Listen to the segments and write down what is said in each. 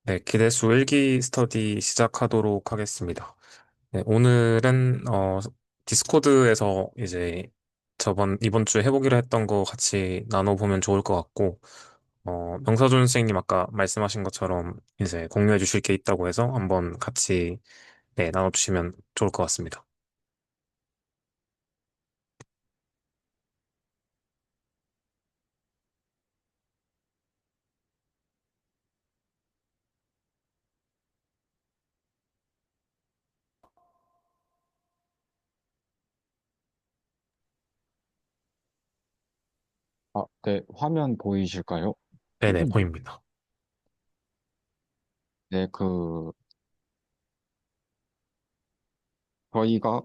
네, 기대수 일기 스터디 시작하도록 하겠습니다. 네, 오늘은 디스코드에서 이제 이번 주에 해보기로 했던 거 같이 나눠보면 좋을 것 같고, 명서준 선생님 아까 말씀하신 것처럼 이제 공유해 주실 게 있다고 해서 한번 같이 네, 나눠주시면 좋을 것 같습니다. 네, 화면 보이실까요? 네네, 보입니다. 네, 저희가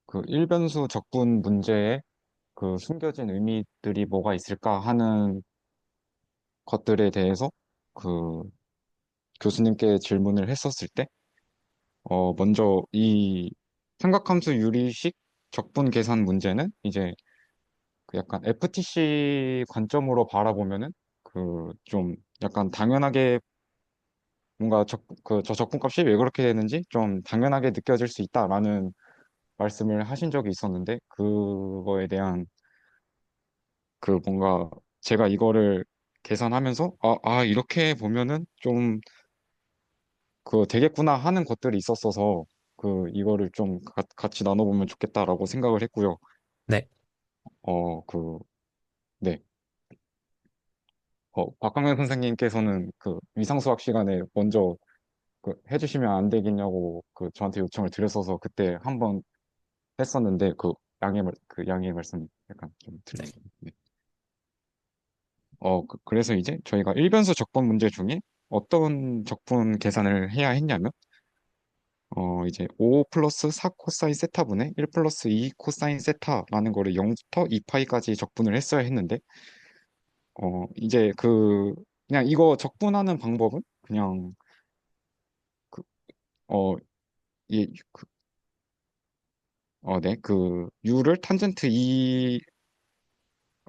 그 일변수 적분 문제에 그 숨겨진 의미들이 뭐가 있을까 하는 것들에 대해서 그 교수님께 질문을 했었을 때, 먼저 이 삼각함수 유리식 적분 계산 문제는 이제 그 약간 FTC 관점으로 바라보면은 그 좀 약간 당연하게 뭔가 저 적분값이 왜 그렇게 되는지 좀 당연하게 느껴질 수 있다라는 말씀을 하신 적이 있었는데, 그거에 대한 그 뭔가 제가 이거를 계산하면서 이렇게 보면은 좀 그 되겠구나 하는 것들이 있었어서 이거를 좀 같이 나눠보면 좋겠다라고 생각을 했고요. 네. 어, 그, 네. 박광현 선생님께서는 그 위상수학 시간에 먼저 해주시면 안 되겠냐고 저한테 요청을 드렸어서 그때 한번 했었는데 그 양해의 말씀 약간 좀 네. 드리겠습니다. 네. 그래서 이제 저희가 일변수 적분 문제 중에 어떤 적분 계산을 해야 했냐면, 이제 5 플러스 4 코사인 세타분의 1 플러스 2 코사인 세타라는 거를 0부터 2파이까지 적분을 했어야 했는데, 이제 그냥 이거 적분하는 방법은 그냥, 그, 어, 이, 네, u를 탄젠트 2,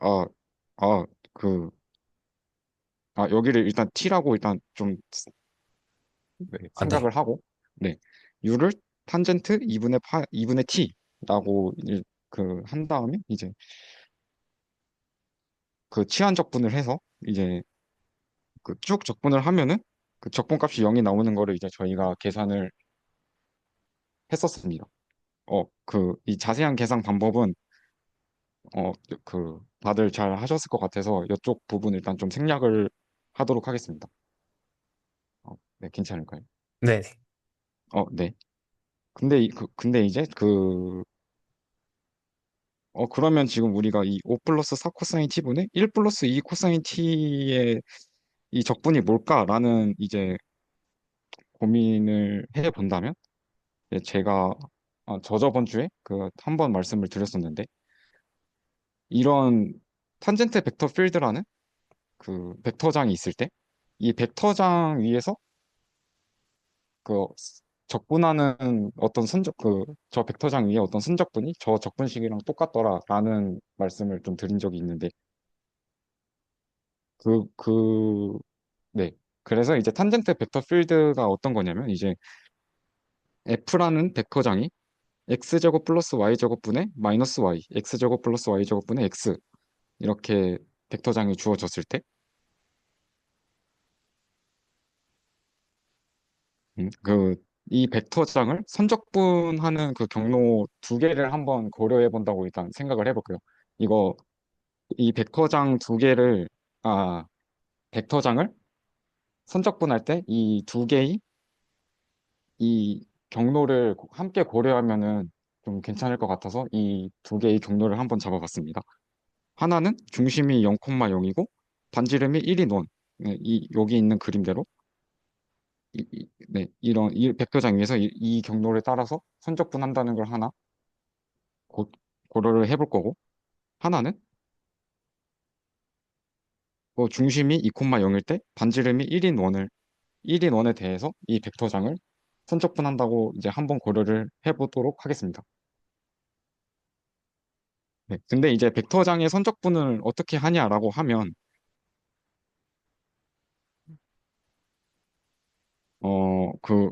아, 아, 그, 여기를 일단 t라고 일단 좀 네, 아, 네. 생각을 하고, 네, u를 탄젠트 2분의 t라고 한 다음에 이제 그 치환 적분을 해서 이제 쭉 적분을 하면은 그 적분값이 0이 나오는 거를 이제 저희가 계산을 했었습니다. 이 자세한 계산 방법은 다들 잘 하셨을 것 같아서 이쪽 부분 일단 좀 생략을 하도록 하겠습니다. 네, 괜찮을까요? 네. 네. 근데 이제 그러면 지금 우리가 이 5 플러스 4 코사인 t분의 1 플러스 2 코사인 t의 이 적분이 뭘까라는 이제 고민을 해 본다면, 제가 저번 주에 한 번 말씀을 드렸었는데, 이런 탄젠트 벡터 필드라는 벡터장이 있을 때 이 벡터장 위에서 그 적분하는 어떤 저 벡터장 위에 어떤 선적분이 저 적분식이랑 똑같더라라는 말씀을 좀 드린 적이 있는데, 그, 그, 네. 그래서 이제 탄젠트 벡터 필드가 어떤 거냐면, 이제 F라는 벡터장이 x제곱 플러스 y제곱분의 마이너스 y, x제곱 플러스 y제곱분의 x, 이렇게 벡터장이 주어졌을 때, 이 벡터장을 선적분하는 그 경로 두 개를 한번 고려해 본다고 일단 생각을 해볼게요. 이거, 이 아, 벡터장을 선적분할 때 이 두 개의 이 경로를 함께 고려하면은 좀 괜찮을 것 같아서 이 두 개의 경로를 한번 잡아봤습니다. 하나는 중심이 0,0이고 반지름이 1인 원. 네, 여기 있는 그림대로 네, 이 백도장 위에서 이 경로를 따라서 선적분한다는 걸 하나 고, 고려를 해볼 거고, 하나는 중심이 2,0일 때 반지름이 1인 원에 대해서 이 벡터장을 선적분한다고 이제 한번 고려를 해보도록 하겠습니다. 네, 근데 이제 벡터장의 선적분을 어떻게 하냐라고 하면, 그,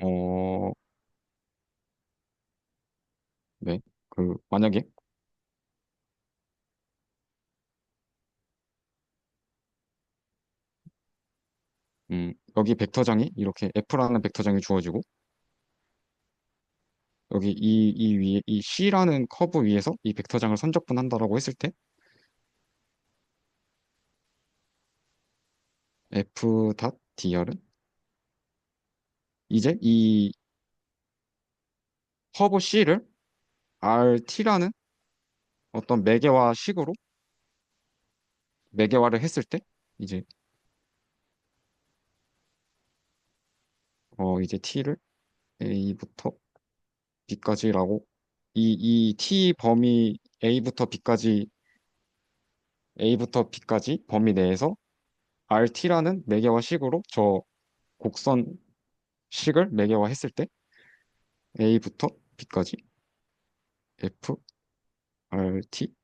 어, 네. 만약에, 여기 벡터장이 이렇게 F라는 벡터장이 주어지고, 여기 이 위에, 이 C라는 커브 위에서 이 벡터장을 선적분한다라고 했을 때, F.dr은 이제 이 커브 C를 RT라는 어떤 매개화식으로 매개화를 했을 때, 이제, 이제 T를 A부터 B까지라고, 이 T 범위 A부터 B까지 범위 내에서 RT라는 매개화식으로 저 곡선식을 매개화했을 때 A부터 B까지 F RT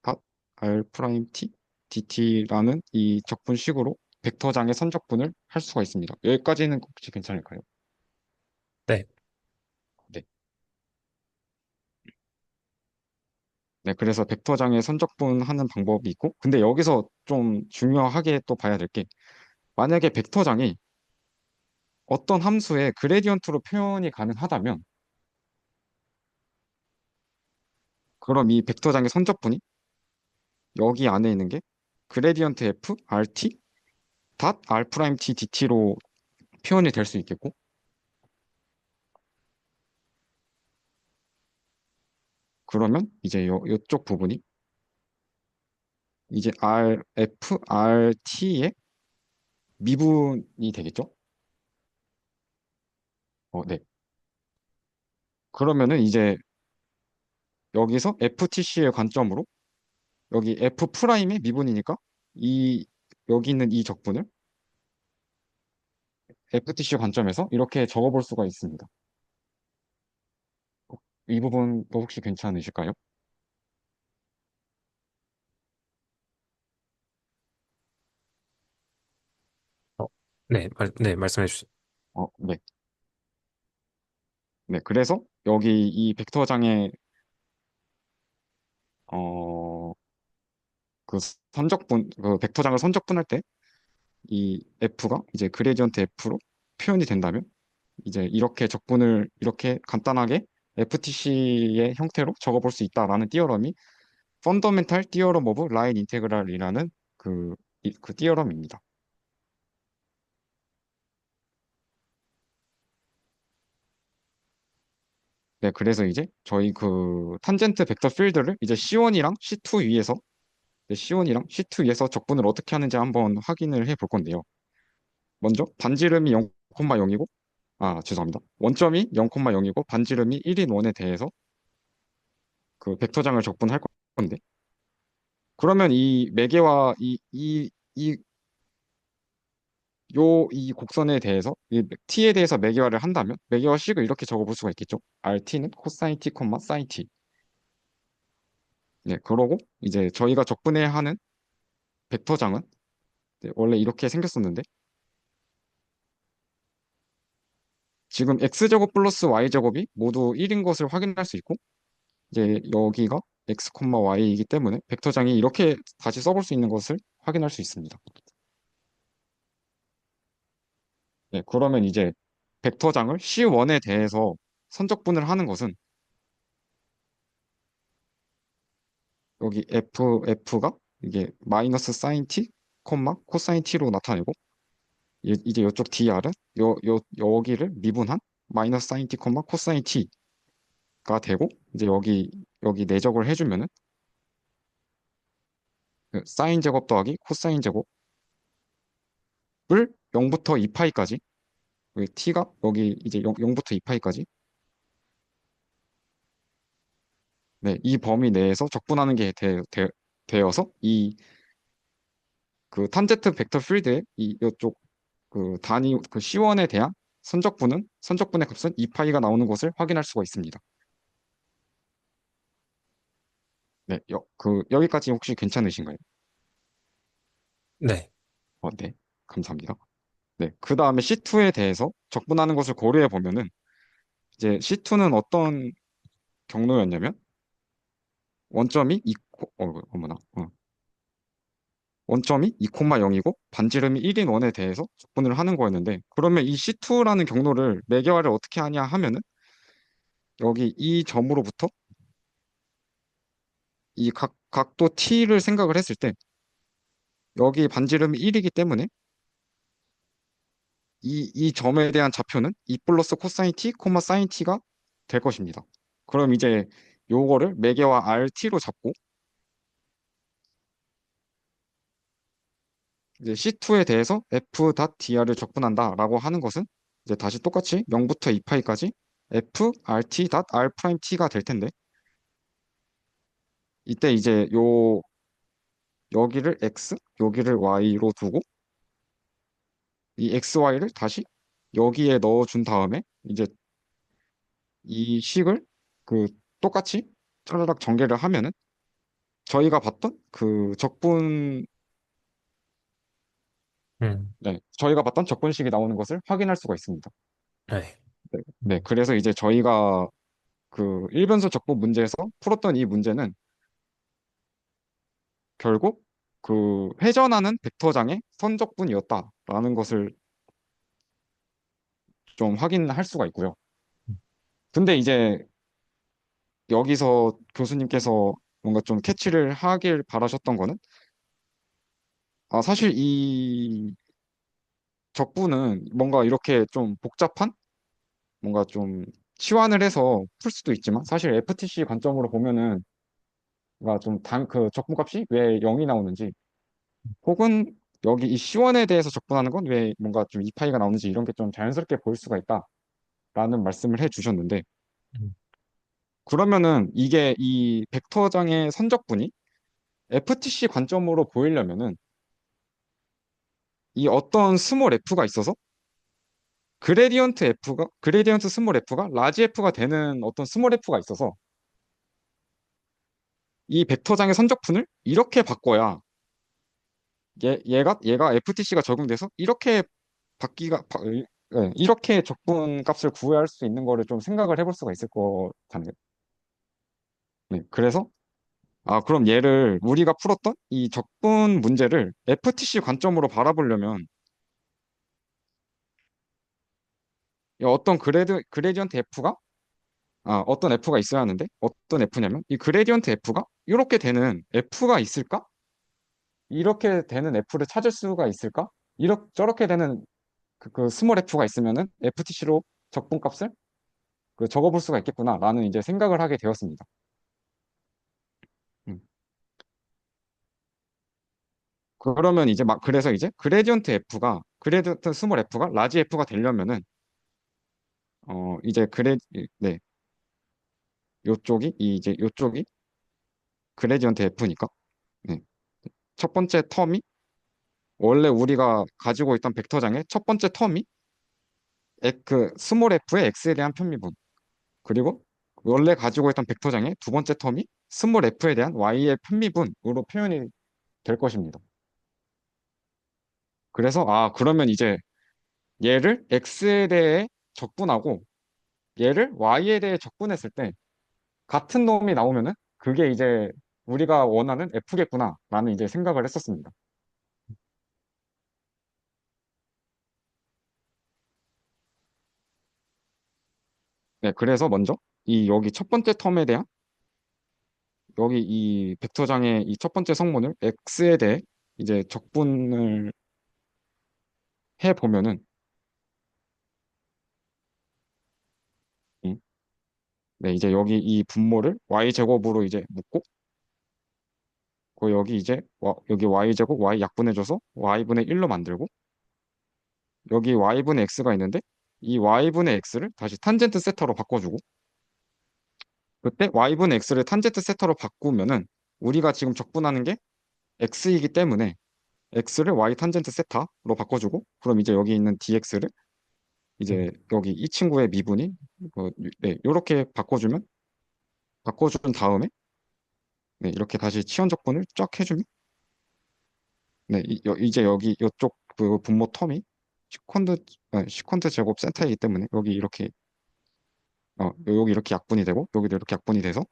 닷 R 프라임 T DT라는 이 적분식으로 벡터장의 선적분을 할 수가 있습니다. 여기까지는 혹시 괜찮을까요? 네. 네. 네, 그래서 벡터장의 선적분하는 방법이 있고, 근데 여기서 좀 중요하게 또 봐야 될 게, 만약에 벡터장이 어떤 함수의 그레디언트로 표현이 가능하다면, 그럼 이 벡터장의 선적분이 여기 안에 있는 게 그레디언트 F RT 닷 R 프라임 T DT로 표현이 될 수 있겠고, 그러면 이제 요쪽 부분이 이제 F RT의 미분이 되겠죠? 네. 그러면은 이제 여기서 FTC의 관점으로 여기 F 프라임의 미분이니까 이 여기 있는 이 적분을 FTC 관점에서 이렇게 적어볼 수가 있습니다. 이 부분도 혹시 괜찮으실까요? 어, 네, 말씀해 주시죠. 네. 네. 그래서 여기 이 벡터장의 어, 그 벡터장을 선적분할 때 이 F가 이제 그레디언트 F로 표현이 된다면 이제 이렇게 적분을 이렇게 간단하게 FTC의 형태로 적어볼 수 있다라는 띠어럼이 펀더멘탈 띠어럼 오브 라인 인테그랄이라는 그 띠어럼입니다. 네, 그래서 이제 저희 그 탄젠트 벡터 필드를 이제 C1이랑 C2 위에서 C1이랑 C2 위에서 적분을 어떻게 하는지 한번 확인을 해 볼 건데요. 먼저 반지름이 0,0이고 죄송합니다. 원점이 0,0이고 반지름이 1인 원에 대해서 그 벡터장을 적분할 건데 그러면 이 매개와 이 곡선에 대해서 이 t에 대해서 매개화를 한다면 매개화식을 이렇게 적어볼 수가 있겠죠. rt는 코사인 t, 사인 t. 네, 그러고 이제 저희가 적분해야 하는 벡터장은 네, 원래 이렇게 생겼었는데 지금 x제곱 플러스 y제곱이 모두 1인 것을 확인할 수 있고 이제 여기가 x, y이기 때문에 벡터장이 이렇게 다시 써볼 수 있는 것을 확인할 수 있습니다. 네, 그러면 이제 벡터장을 C1에 대해서 선적분을 하는 것은 여기 f가 이게 마이너스 사인 t, 코사인 t로 나타내고 이제 이쪽 dr은 여기를 미분한 마이너스 사인 t, 코사인 t가 되고 이제 여기 내적을 해주면은 그 사인 제곱 더하기 코사인 제곱을 0부터 2파이까지 t가 여기 이제 0부터 2파이까지 네, 이 범위 내에서 적분하는 게 되어서 이 그 탄젠트 벡터 필드의 이쪽 그 단위 그 C1에 대한 선적분의 값은 2파이가 나오는 것을 확인할 수가 있습니다. 네, 여기까지 혹시 괜찮으신가요? 네. 네, 감사합니다. 네, 그 다음에 C2에 대해서 적분하는 것을 고려해 보면은 이제 C2는 어떤 경로였냐면 원점이 2, 어머나, 원점이 2,0이고 반지름이 1인 원에 대해서 적분을 하는 거였는데 그러면 이 C2라는 경로를 매개화를 어떻게 하냐 하면은 여기 이 점으로부터 이 각도 T를 생각을 했을 때 여기 반지름이 1이기 때문에 이 점에 대한 좌표는 2 플러스 코사인 T, 사인 T가 될 것입니다. 그럼 이제 요거를 매개와 RT로 잡고 이제 C2에 대해서 F.dr을 적분한다라고 하는 것은 이제 다시 똑같이 0부터 2파이까지 F.RT.R'T가 될 텐데 이때 이제 여기를 X, 여기를 Y로 두고 이 XY를 다시 여기에 넣어준 다음에 이제 이 식을 그 똑같이 차라락 전개를 하면은 저희가 봤던 그 적분, 음. 네, 저희가 봤던 적분식이 나오는 것을 확인할 수가 있습니다. 네. 네, 네, 그래서 이제 저희가 그 일변수 적분 문제에서 풀었던 이 문제는 결국 그 회전하는 벡터장의 선적분이었다라는 것을 좀 확인할 수가 있고요. 근데 이제 여기서 교수님께서 뭔가 좀 캐치를 하길 바라셨던 거는 사실 이 적분은 뭔가 이렇게 좀 복잡한 뭔가 좀 치환을 해서 풀 수도 있지만 사실 FTC 관점으로 보면은 뭔가 좀 그 적분값이 왜 0이 나오는지 혹은 여기 이 C1에 대해서 적분하는 건 왜 뭔가 좀 2파이가 나오는지 이런 게 좀 자연스럽게 보일 수가 있다라는 말씀을 해 주셨는데 음. 그러면은 이게 이 벡터장의 선적분이 FTC 관점으로 보이려면은 이 어떤 스몰 f가 있어서 그레디언트 스몰 f가 라지 f가 되는 어떤 스몰 f가 있어서 이 벡터장의 선적분을 이렇게 바꿔야 얘가 FTC가 적용돼서 이렇게 이렇게 적분 값을 구할 수 있는 거를 좀 생각을 해볼 수가 있을 것 같네요. 네, 그래서 그럼 얘를 우리가 풀었던 이 적분 문제를 FTC 관점으로 바라보려면 이 어떤 그레디언트 F가 어떤 F가 있어야 하는데 어떤 F냐면 이 그레디언트 F가 이렇게 되는 F가 있을까? 이렇게 되는 F를 찾을 수가 있을까? 이렇게 저렇게 되는 그 스몰 F가 있으면은 FTC로 적분값을 적어볼 수가 있겠구나라는 이제 생각을 하게 되었습니다. 음. 그러면 이제 막 그래서 이제 그레디언트 스몰 F가 라지 F가 되려면은 이제 네, 요쪽이 그레디언트 F니까 네. 첫 번째 텀이 원래 우리가 가지고 있던 벡터장의 첫 번째 텀이 그 스몰 f의 x에 대한 편미분 그리고 원래 가지고 있던 벡터장의 두 번째 텀이 스몰 f에 대한 y의 편미분으로 표현이 될 것입니다. 그래서 그러면 이제 얘를 x에 대해 적분하고 얘를 y에 대해 적분했을 때 같은 놈이 나오면은 그게 이제 우리가 원하는 f겠구나라는 이제 생각을 했었습니다. 네, 그래서 먼저 여기 첫 번째 텀에 대한 여기 이 벡터장의 이 첫 번째 성분을 x에 대해 이제 적분을 해 보면은 네, 이제 여기 이 분모를 y제곱으로 이제 묶고 여기 이제 여기 y제곱 y 약분해줘서 y분의 1로 만들고 여기 y분의 x가 있는데 이 y분의 x를 다시 탄젠트 세타로 바꿔주고 그때 y분의 x를 탄젠트 세타로 바꾸면은 우리가 지금 적분하는 게 x이기 때문에 x를 y 탄젠트 세타로 바꿔주고 그럼 이제 여기 있는 dx를 음. 이제 여기 이 친구의 미분이 네, 요렇게 바꿔준 다음에 네, 이렇게 다시 치원 적분을 쫙 해주면, 네, 이제 여기 이쪽 그 분모 텀이 시컨드, 시컨드 제곱 센터이기 때문에 여기 이렇게, 여기 이렇게 약분이 되고, 여기도 이렇게 약분이 돼서,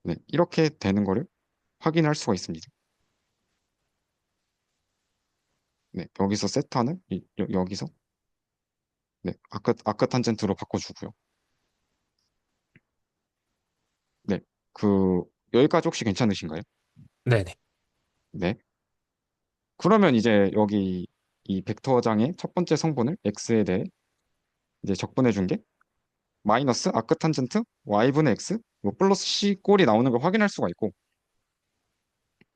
네, 이렇게 되는 거를 확인할 수가 있습니다. 네, 여기서 세타는 여기서, 네, 아크 탄젠트로 바꿔주고요. 네, 그, 여기까지 혹시 괜찮으신가요? 네네. 네. 그러면 이제 여기 이 벡터장의 첫 번째 성분을 x에 대해 이제 적분해 준 게 마이너스 아크탄젠트 y분의 x 뭐 플러스 c 꼴이 나오는 걸 확인할 수가 있고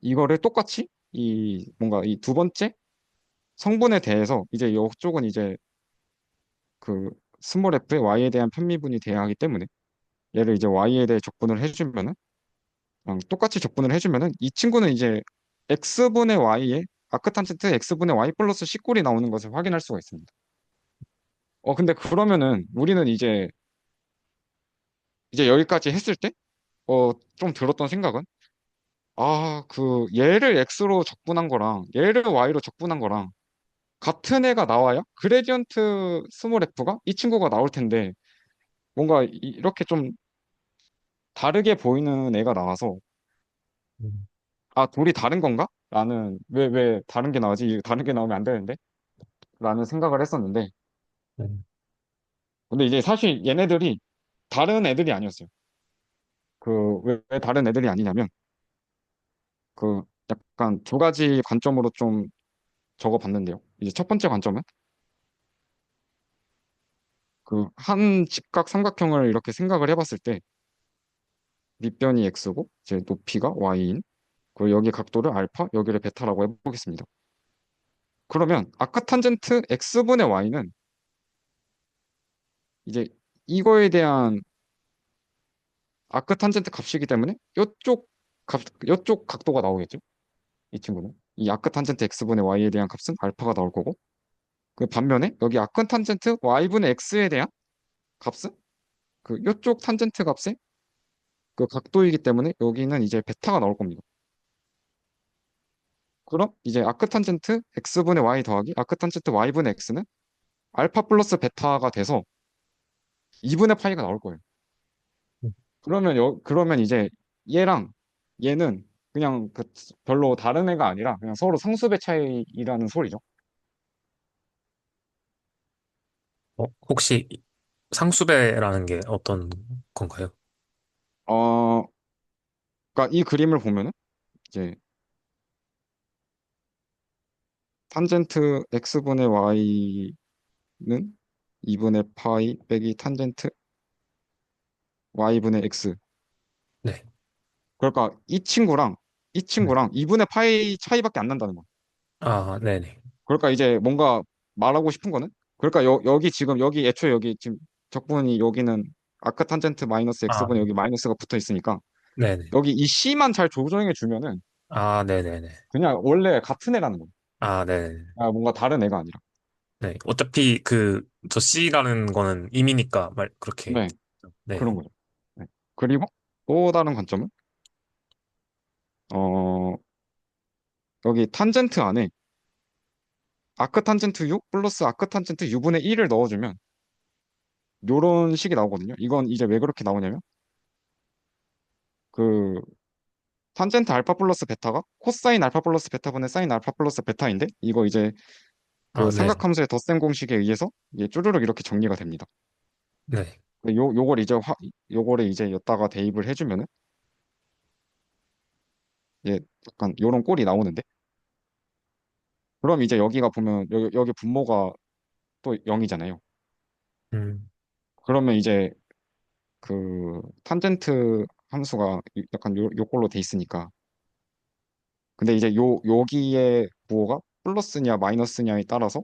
이거를 똑같이 이 뭔가 이 두 번째 성분에 대해서 이제 이쪽은 이제 그 스몰 f의 y에 대한 편미분이 돼야 하기 때문에 얘를 이제 y에 대해 적분을 해주면은 그냥 똑같이 적분을 해주면은 이 친구는 이제 x분의 y에 아크탄젠트 x분의 y 플러스 c 꼴이 나오는 것을 확인할 수가 있습니다. 근데 그러면은 우리는 이제 여기까지 했을 때, 좀 들었던 생각은, 얘를 x로 적분한 거랑, 얘를 y로 적분한 거랑, 같은 애가 나와야 그레디언트 스몰 f가 이 친구가 나올 텐데, 뭔가 이렇게 좀 다르게 보이는 애가 나와서, 음, 둘이 다른 건가? 왜 다른 게 나오지? 다른 게 나오면 안 되는데? 라는 생각을 했었는데, 음, 근데 이제 사실 얘네들이 다른 애들이 아니었어요. 왜 다른 애들이 아니냐면, 그, 약간 두 가지 관점으로 좀 적어봤는데요. 이제 첫 번째 관점은 그 한 직각 삼각형을 이렇게 생각을 해봤을 때 밑변이 x고 이제 높이가 y인 그리고 여기 각도를 알파 여기를 베타라고 해보겠습니다. 그러면 아크탄젠트 x분의 y는 이제 이거에 대한 아크탄젠트 값이기 때문에 이쪽 각도가 나오겠죠. 이 친구는 이 아크탄젠트 x분의 y에 대한 값은 알파가 나올 거고 그 반면에 여기 아크탄젠트 y분의 x에 대한 값은 그 이쪽 탄젠트 값의 그 각도이기 때문에 여기는 이제 베타가 나올 겁니다. 그럼 이제 아크탄젠트 x분의 y 더하기 아크탄젠트 y분의 x는 알파 플러스 베타가 돼서 2분의 파이가 나올 거예요. 그러면 이제 얘랑 얘는 그냥 별로 다른 애가 아니라 그냥 서로 상수배 차이라는 소리죠. 혹시 상수배라는 게 어떤 건가요? 어, 그러니까 이 그림을 보면은 이제 탄젠트 x분의 y는 2분의 파이 빼기 탄젠트 y분의 x. 네. 그러니까 네. 이 친구랑 2분의 파이 차이밖에 안 난다는 거야. 아, 네네. 그러니까 이제 뭔가 말하고 싶은 거는 그러니까 여기 지금 여기 애초에 여기 지금 적분이 여기는 아크 탄젠트 마이너스 아, x분에 여기 마이너스가 붙어 있으니까 네네. 여기 이 c만 잘 조정해 주면은 아, 네네네. 그냥 원래 같은 애라는 거야. 아, 네네. 뭔가 다른 애가 아니라. 네. 어차피 저 C라는 거는 임이니까 그렇게. 네, 네. 그런 거죠. 네. 그리고 또 다른 관점은 어 여기 탄젠트 안에 아크 탄젠트 U 플러스 아크 탄젠트 U분의 1을 넣어주면 요런 식이 나오거든요. 이건 이제 왜 그렇게 나오냐면 그 탄젠트 알파 플러스 베타가 코사인 알파 플러스 베타분의 사인 알파 플러스 베타인데 이거 이제 그 아, 네. 삼각함수의 덧셈 공식에 의해서 이게 쭈르륵 이렇게 정리가 됩니다. 네. 요걸 이제 요거를 이제 여기다가 대입을 해주면은 이제 약간 요런 꼴이 나오는데 그럼 이제 여기가 보면 여기 분모가 또 0이잖아요. 음, 그러면 이제 그 탄젠트 함수가 약간 요꼴로 돼 있으니까 근데 이제 여기에 부호가 플러스냐 마이너스냐에 따라서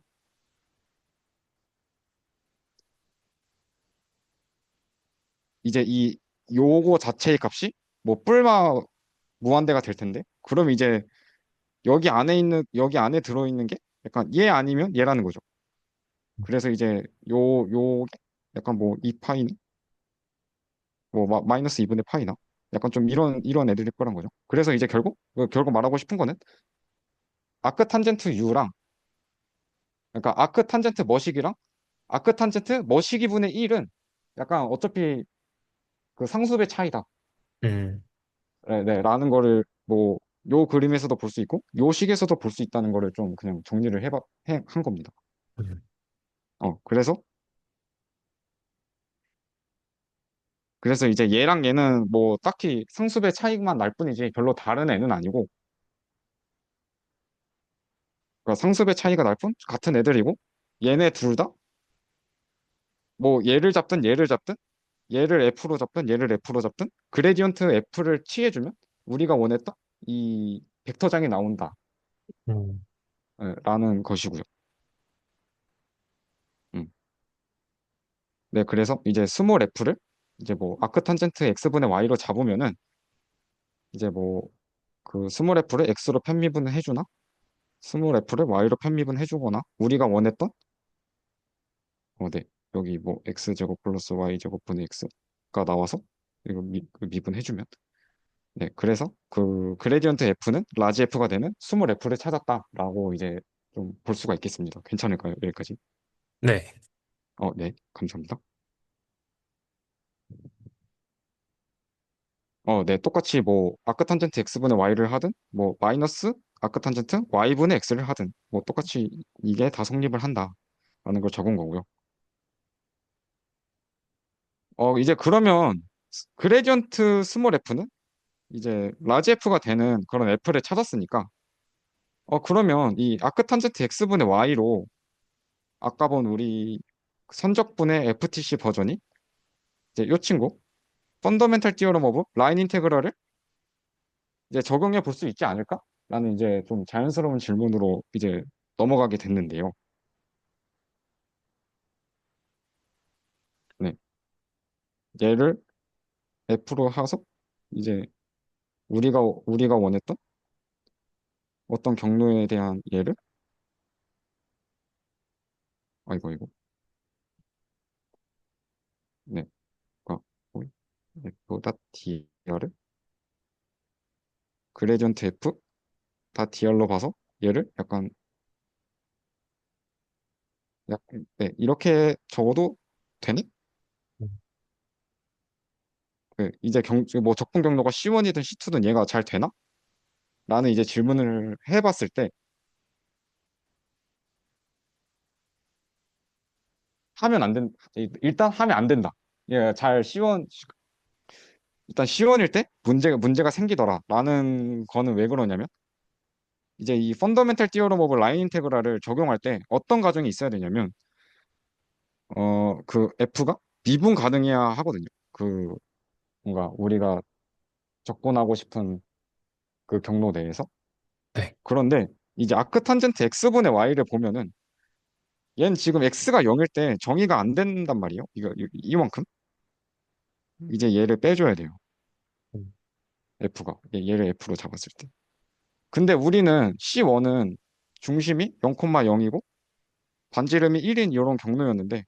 이제 요거 자체의 값이 뭐 뿔마 무한대가 될 텐데 그럼 이제 여기 안에 들어있는 게 약간 얘 아니면 얘라는 거죠. 그래서 이제 요 약간 뭐 2파이 뭐 마이너스 2분의 파이나 약간 좀 이런 애들일 거란 거죠. 그래서 이제 결국 말하고 싶은 거는 아크 탄젠트 U랑, 그러니까 아크 탄젠트 머시기랑 아크 탄젠트 머시기분의 1은 약간 어차피 그 상수의 차이다. 음, 네, 네, 라는 거를 뭐 요 그림에서도 볼 수 있고 요 식에서도 볼 수 있다는 거를 좀 그냥 정리를 한 겁니다. 음, 그래서 이제 얘랑 얘는 뭐 딱히 상수의 차이만 날 뿐이지 별로 다른 애는 아니고, 그러니까 상수의 차이가 날 뿐 같은 애들이고, 얘네 둘 다 뭐 얘를 F로 잡든 얘를 F로 잡든 그레디언트 F를 취해주면 우리가 원했던 이 벡터장이 나온다. 음. 라는 것이고요. 음. 네, 그래서 이제 스몰 F를 이제 뭐 아크탄젠트 X분의 Y로 잡으면은 이제 뭐 그 스몰 F를 X로 편미분을 해주나 스몰 F를 Y로 편미분 해주거나 우리가 원했던 네, 여기 뭐 X제곱 플러스 Y제곱 분의 X가 나와서 이거 그 미분해주면, 네, 그래서 그 그레디언트 F는 라지 F가 되는 스몰 F를 찾았다라고 이제 좀 볼 수가 있겠습니다. 괜찮을까요? 여기까지? 네. 네, 감사합니다. 네, 똑같이 뭐 아크탄젠트 X분의 Y를 하든 뭐 마이너스 아크탄젠트 Y분의 X를 하든 뭐 똑같이 이게 다 성립을 한다라는 걸 적은 거고요. 이제 그러면 그레디언트 스몰 F는 이제 라지 F가 되는 그런 F를 찾았으니까, 그러면 이 아크탄젠트 X분의 Y로 아까 본 우리 선적분의 FTC 버전이 이제 요 친구 펀더멘탈 티어럼 오브 라인 인테그럴을 이제 적용해 볼 수 있지 않을까? 라는 이제 좀 자연스러운 질문으로 이제 넘어가게 됐는데요. 네. 얘를 F로 해서 이제 우리가 원했던 어떤 경로에 대한 얘를, 아이고 이거 네. 그러니까 F다 Dr을 그레디언트 F 다 Dr로 봐서 얘를 네, 이렇게 적어도 되니? 이제 뭐 적분 경로가 C1이든 C2든 얘가 잘 되나? 라는 이제 질문을 해봤을 때 하면 안 된, 일단 하면 안 된다. 얘 잘 C1, 일단 C1일 때 문제가 생기더라. 라는 거는 왜 그러냐면 이제 이 펀더멘탈 티어럼 오브 라인 인테그랄을 적용할 때 어떤 과정이 있어야 되냐면 그 F가 미분 가능해야 하거든요. 그 뭔가 우리가 접근하고 싶은 그 경로 내에서. 네. 그런데 이제 아크탄젠트 X분의 Y를 보면은 얘는 지금 X가 0일 때 정의가 안 된단 말이에요. 이만큼. 이제 얘를 빼줘야 돼요. 음, 얘를 F로 잡았을 때. 근데 우리는 C1은 중심이 0,0이고 반지름이 1인 이런 경로였는데,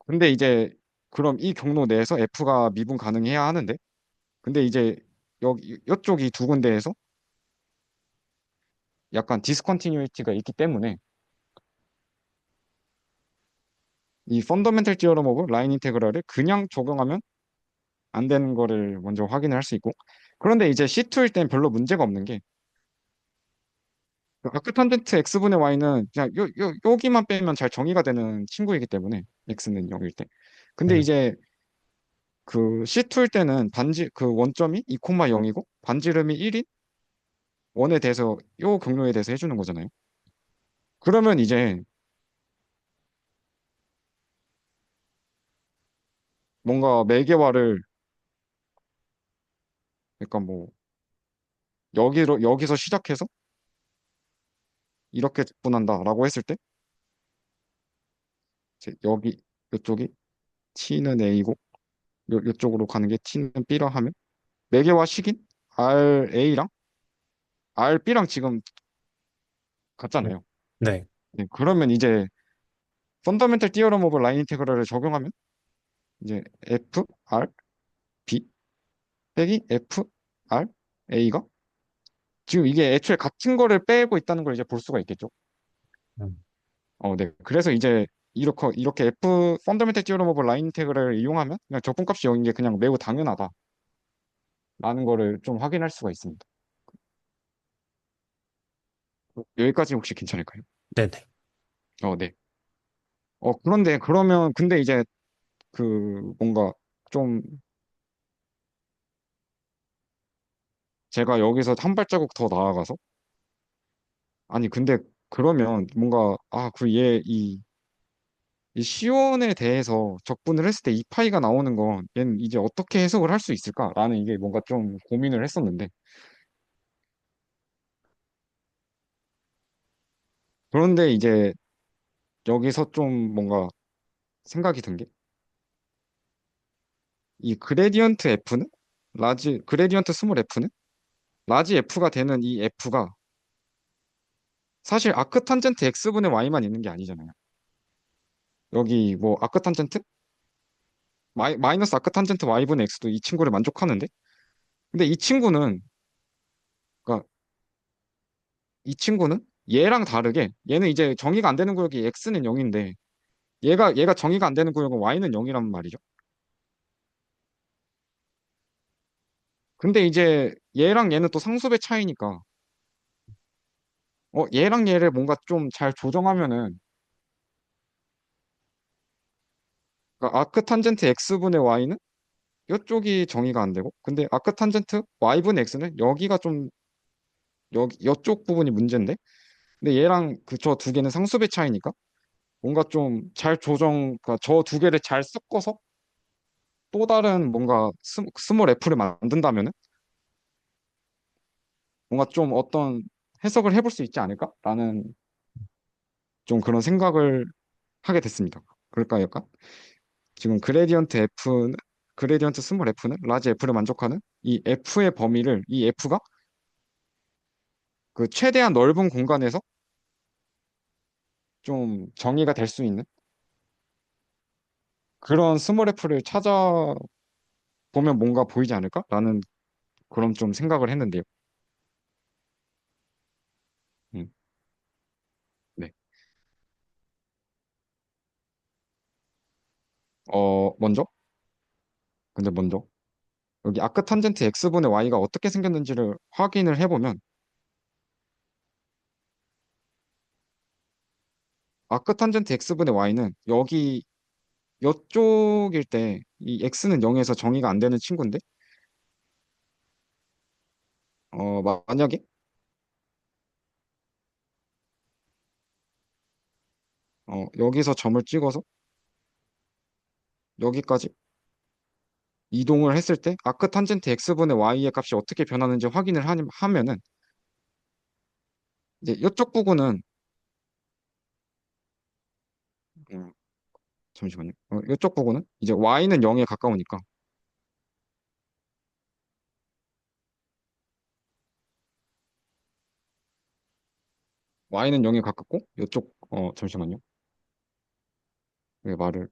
근데 이제 그럼 이 경로 내에서 F가 미분 가능해야 하는데, 근데 이제 이쪽 이 두 군데에서 약간 디스컨티뉴이티가 있기 때문에 이 펀더멘탈 티어럼 오브 라인 인테그럴을 그냥 적용하면 안 되는 거를 먼저 확인을 할 수 있고, 그런데 이제 C2일 땐 별로 문제가 없는 게 아크탄젠트 X분의 Y는 그냥 여기만 빼면 잘 정의가 되는 친구이기 때문에 X는 0일 때. 근데 음, 이제 그 C2일 때는 그 원점이 2,0이고 반지름이 1인 원에 대해서 요 경로에 대해서 해주는 거잖아요. 그러면 이제 뭔가 매개화를, 그러니까 뭐 여기서 시작해서 이렇게 분한다라고 했을 때 이제 이쪽이 T는 A고 이쪽으로 가는 게 T는 B라 하면 매개화 식인 RA랑 RB랑 지금 음. 같잖아요. 네. 네, 그러면 이제 펀더멘탈 티어럼 오브 라인 인테그럴을 적용하면 이제 F, R, B 빼기 F, R, A가 지금 이게 애초에 같은 거를 빼고 있다는 걸 이제 볼 수가 있겠죠. 음. 네. 그래서 이제 이렇게 F 펀더멘탈 티오럼 오브 라인 인테그럴을 이용하면 그냥 적분값이 0인 게 그냥 매우 당연하다라는 거를 좀 확인할 수가 있습니다. 여기까지 혹시 괜찮을까요? 네네. 네. 그런데 그러면 근데 이제 그 뭔가 좀 제가 여기서 한 발자국 더 나아가서 아니 근데 그러면 뭔가 이 시온에 대해서 적분을 했을 때 이 파이가 나오는 건 얘는 이제 어떻게 해석을 할 수 있을까라는 이게 뭔가 좀 고민을 했었는데 그런데 이제 여기서 좀 뭔가 생각이 든 게 이 그레디언트 F는 그레디언트 스몰 F는 라지 F가 되는 이 F가 사실 아크탄젠트 X분의 Y만 있는 게 아니잖아요. 여기 뭐 아크탄젠트 마이너스 아크탄젠트 Y분의 X도 이 친구를 만족하는데 근데 그러니까 이 친구는 얘랑 다르게 얘는 이제 정의가 안 되는 구역이 X는 0인데 얘가 정의가 안 되는 구역은 Y는 0이란 말이죠. 근데 이제 얘랑 얘는 또 상수배 차이니까 얘랑 얘를 뭔가 좀 잘 조정하면은 그러니까 아크탄젠트 X분의 Y는 이쪽이 정의가 안 되고 근데 아크탄젠트 Y분의 X는 여기가 좀 여기 이쪽 부분이 문제인데 근데 얘랑 그 저 두 개는 상수배 차이니까 뭔가 좀 잘 그러니까 저 두 개를 잘 섞어서 또 다른 뭔가 스몰 F를 만든다면은 뭔가 좀 어떤 해석을 해볼 수 있지 않을까라는 좀 그런 생각을 하게 됐습니다. 그럴까요, 약간? 지금 그레디언트 스몰 F는 라지 F를 만족하는 이 F의 범위를 이 F가 그 최대한 넓은 공간에서 좀 정의가 될 수 있는 그런 스몰 F를 찾아보면 뭔가 보이지 않을까라는 그런 좀 생각을 했는데요. 음, 네. 먼저 먼저 여기 아크탄젠트 X분의 Y가 어떻게 생겼는지를 확인을 해보면 아크탄젠트 X분의 Y는 여기 이쪽일 때 이 X는 0에서 정의가 안 되는 친구인데 만약에 여기서 점을 찍어서 여기까지 이동을 했을 때 아크탄젠트 X분의 Y의 값이 어떻게 변하는지 확인을 하면은 이제 이쪽 부분은 음, 잠시만요. 이쪽 부분은 이제 Y는 0에 가까우니까 Y는 0에 가깝고 이쪽 잠시만요. 왜 말을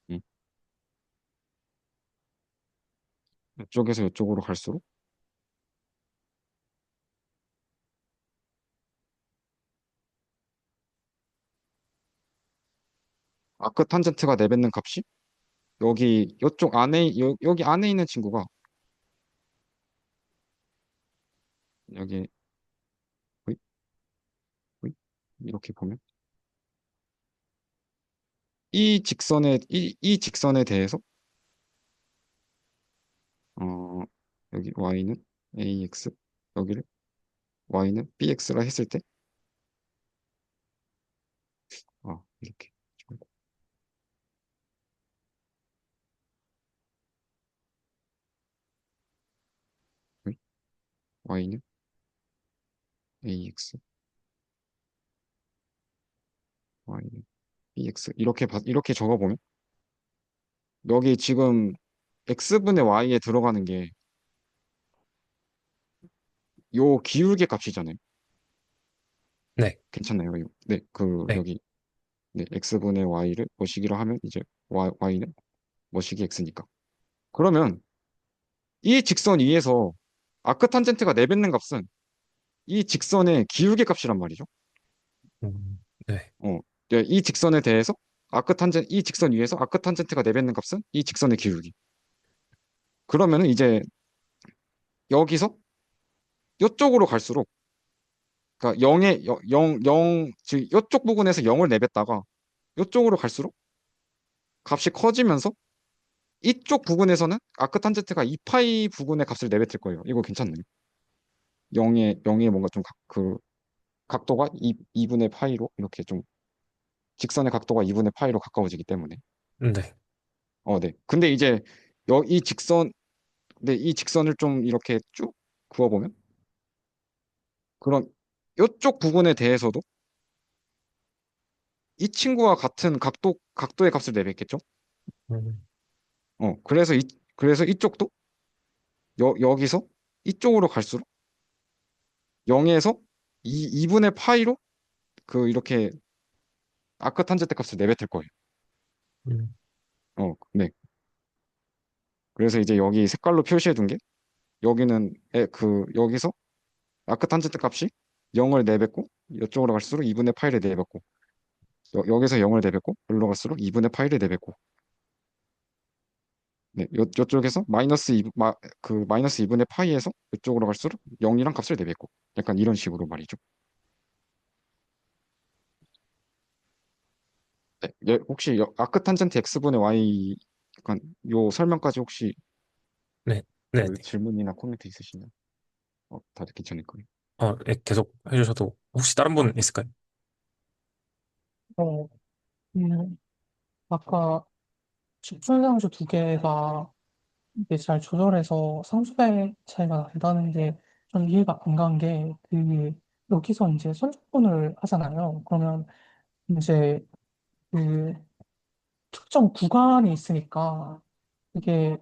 음, 이쪽에서 이쪽으로 갈수록 아크탄젠트가 내뱉는 값이 여기 안에 있는 친구가 여기 으이, 으이, 이렇게 보면 이 직선에 대해서 어, 여기 y는 ax 여기를 y는 bx라 했을 때 이렇게 어이? y는 ax y는 bx 이렇게 적어보면 여기 지금 x분의 y에 들어가는 게 요 기울기 값이잖아요. 네, 괜찮나요? 네, 네. 여기, 네, x분의 y를 뭐시기로 하면 이제 y는 뭐시기 x니까. 그러면 이 직선 위에서 아크탄젠트가 내뱉는 값은 이 직선의 기울기 값이란 말이죠. 네. 어, 네, 이 직선에 대해서 이 직선 위에서 아크탄젠트가 내뱉는 값은 이 직선의 기울기. 그러면은 이제 여기서 이쪽으로 갈수록, 그러니까 0의 0, 즉 이쪽 부분에서 0을 내뱉다가 이쪽으로 갈수록 값이 커지면서 이쪽 부분에서는 아크탄젠트가 2파이 부분의 값을 내뱉을 거예요. 이거 괜찮나요? 0의 뭔가 좀 각도가 2분의 파이로 이렇게 좀 직선의 각도가 2분의 파이로 가까워지기 때문에. 네. 네. 근데 이제 이 직선, 근데 이 직선을 좀 이렇게 쭉 그어보면 그럼 이쪽 부분에 대해서도 이 친구와 같은 각도의 값을 내뱉겠죠? 음, 그래서 그래서 이쪽도 여기서 이쪽으로 갈수록 0에서 2분의 파이로 이렇게 아크탄젠트 값을 내뱉을 거예요. 음, 네. 그래서 이제 여기 색깔로 표시해 둔 게 여기는 여기서 아크탄젠트 값이 0을 내뱉고 이쪽으로 갈수록 2분의 파이를 내뱉고 여기서 0을 내뱉고 여기로 갈수록 2분의 파이를 내뱉고 네, 요쪽에서 마이너스 2분의 파이에서 이쪽으로 갈수록 0이랑 값을 내뱉고 약간 이런 식으로 말이죠. 네, 혹시 아크탄젠트 x분의 y 약간 요 설명까지 혹시 네. 네. 네. 질문이나 코멘트 있으시나요? 다들 괜찮을 거예요. 예, 계속 해주셔도 혹시 다른 분 네. 있을까요? 어, 음, 아까 집중상수 두 개가 이게 잘 조절해서 상수배 차이가 난다는 게 좀 이해가 안 간 게, 여기서 이제 선적분을 하잖아요. 그러면 이제 그 특정 구간이 있으니까 이게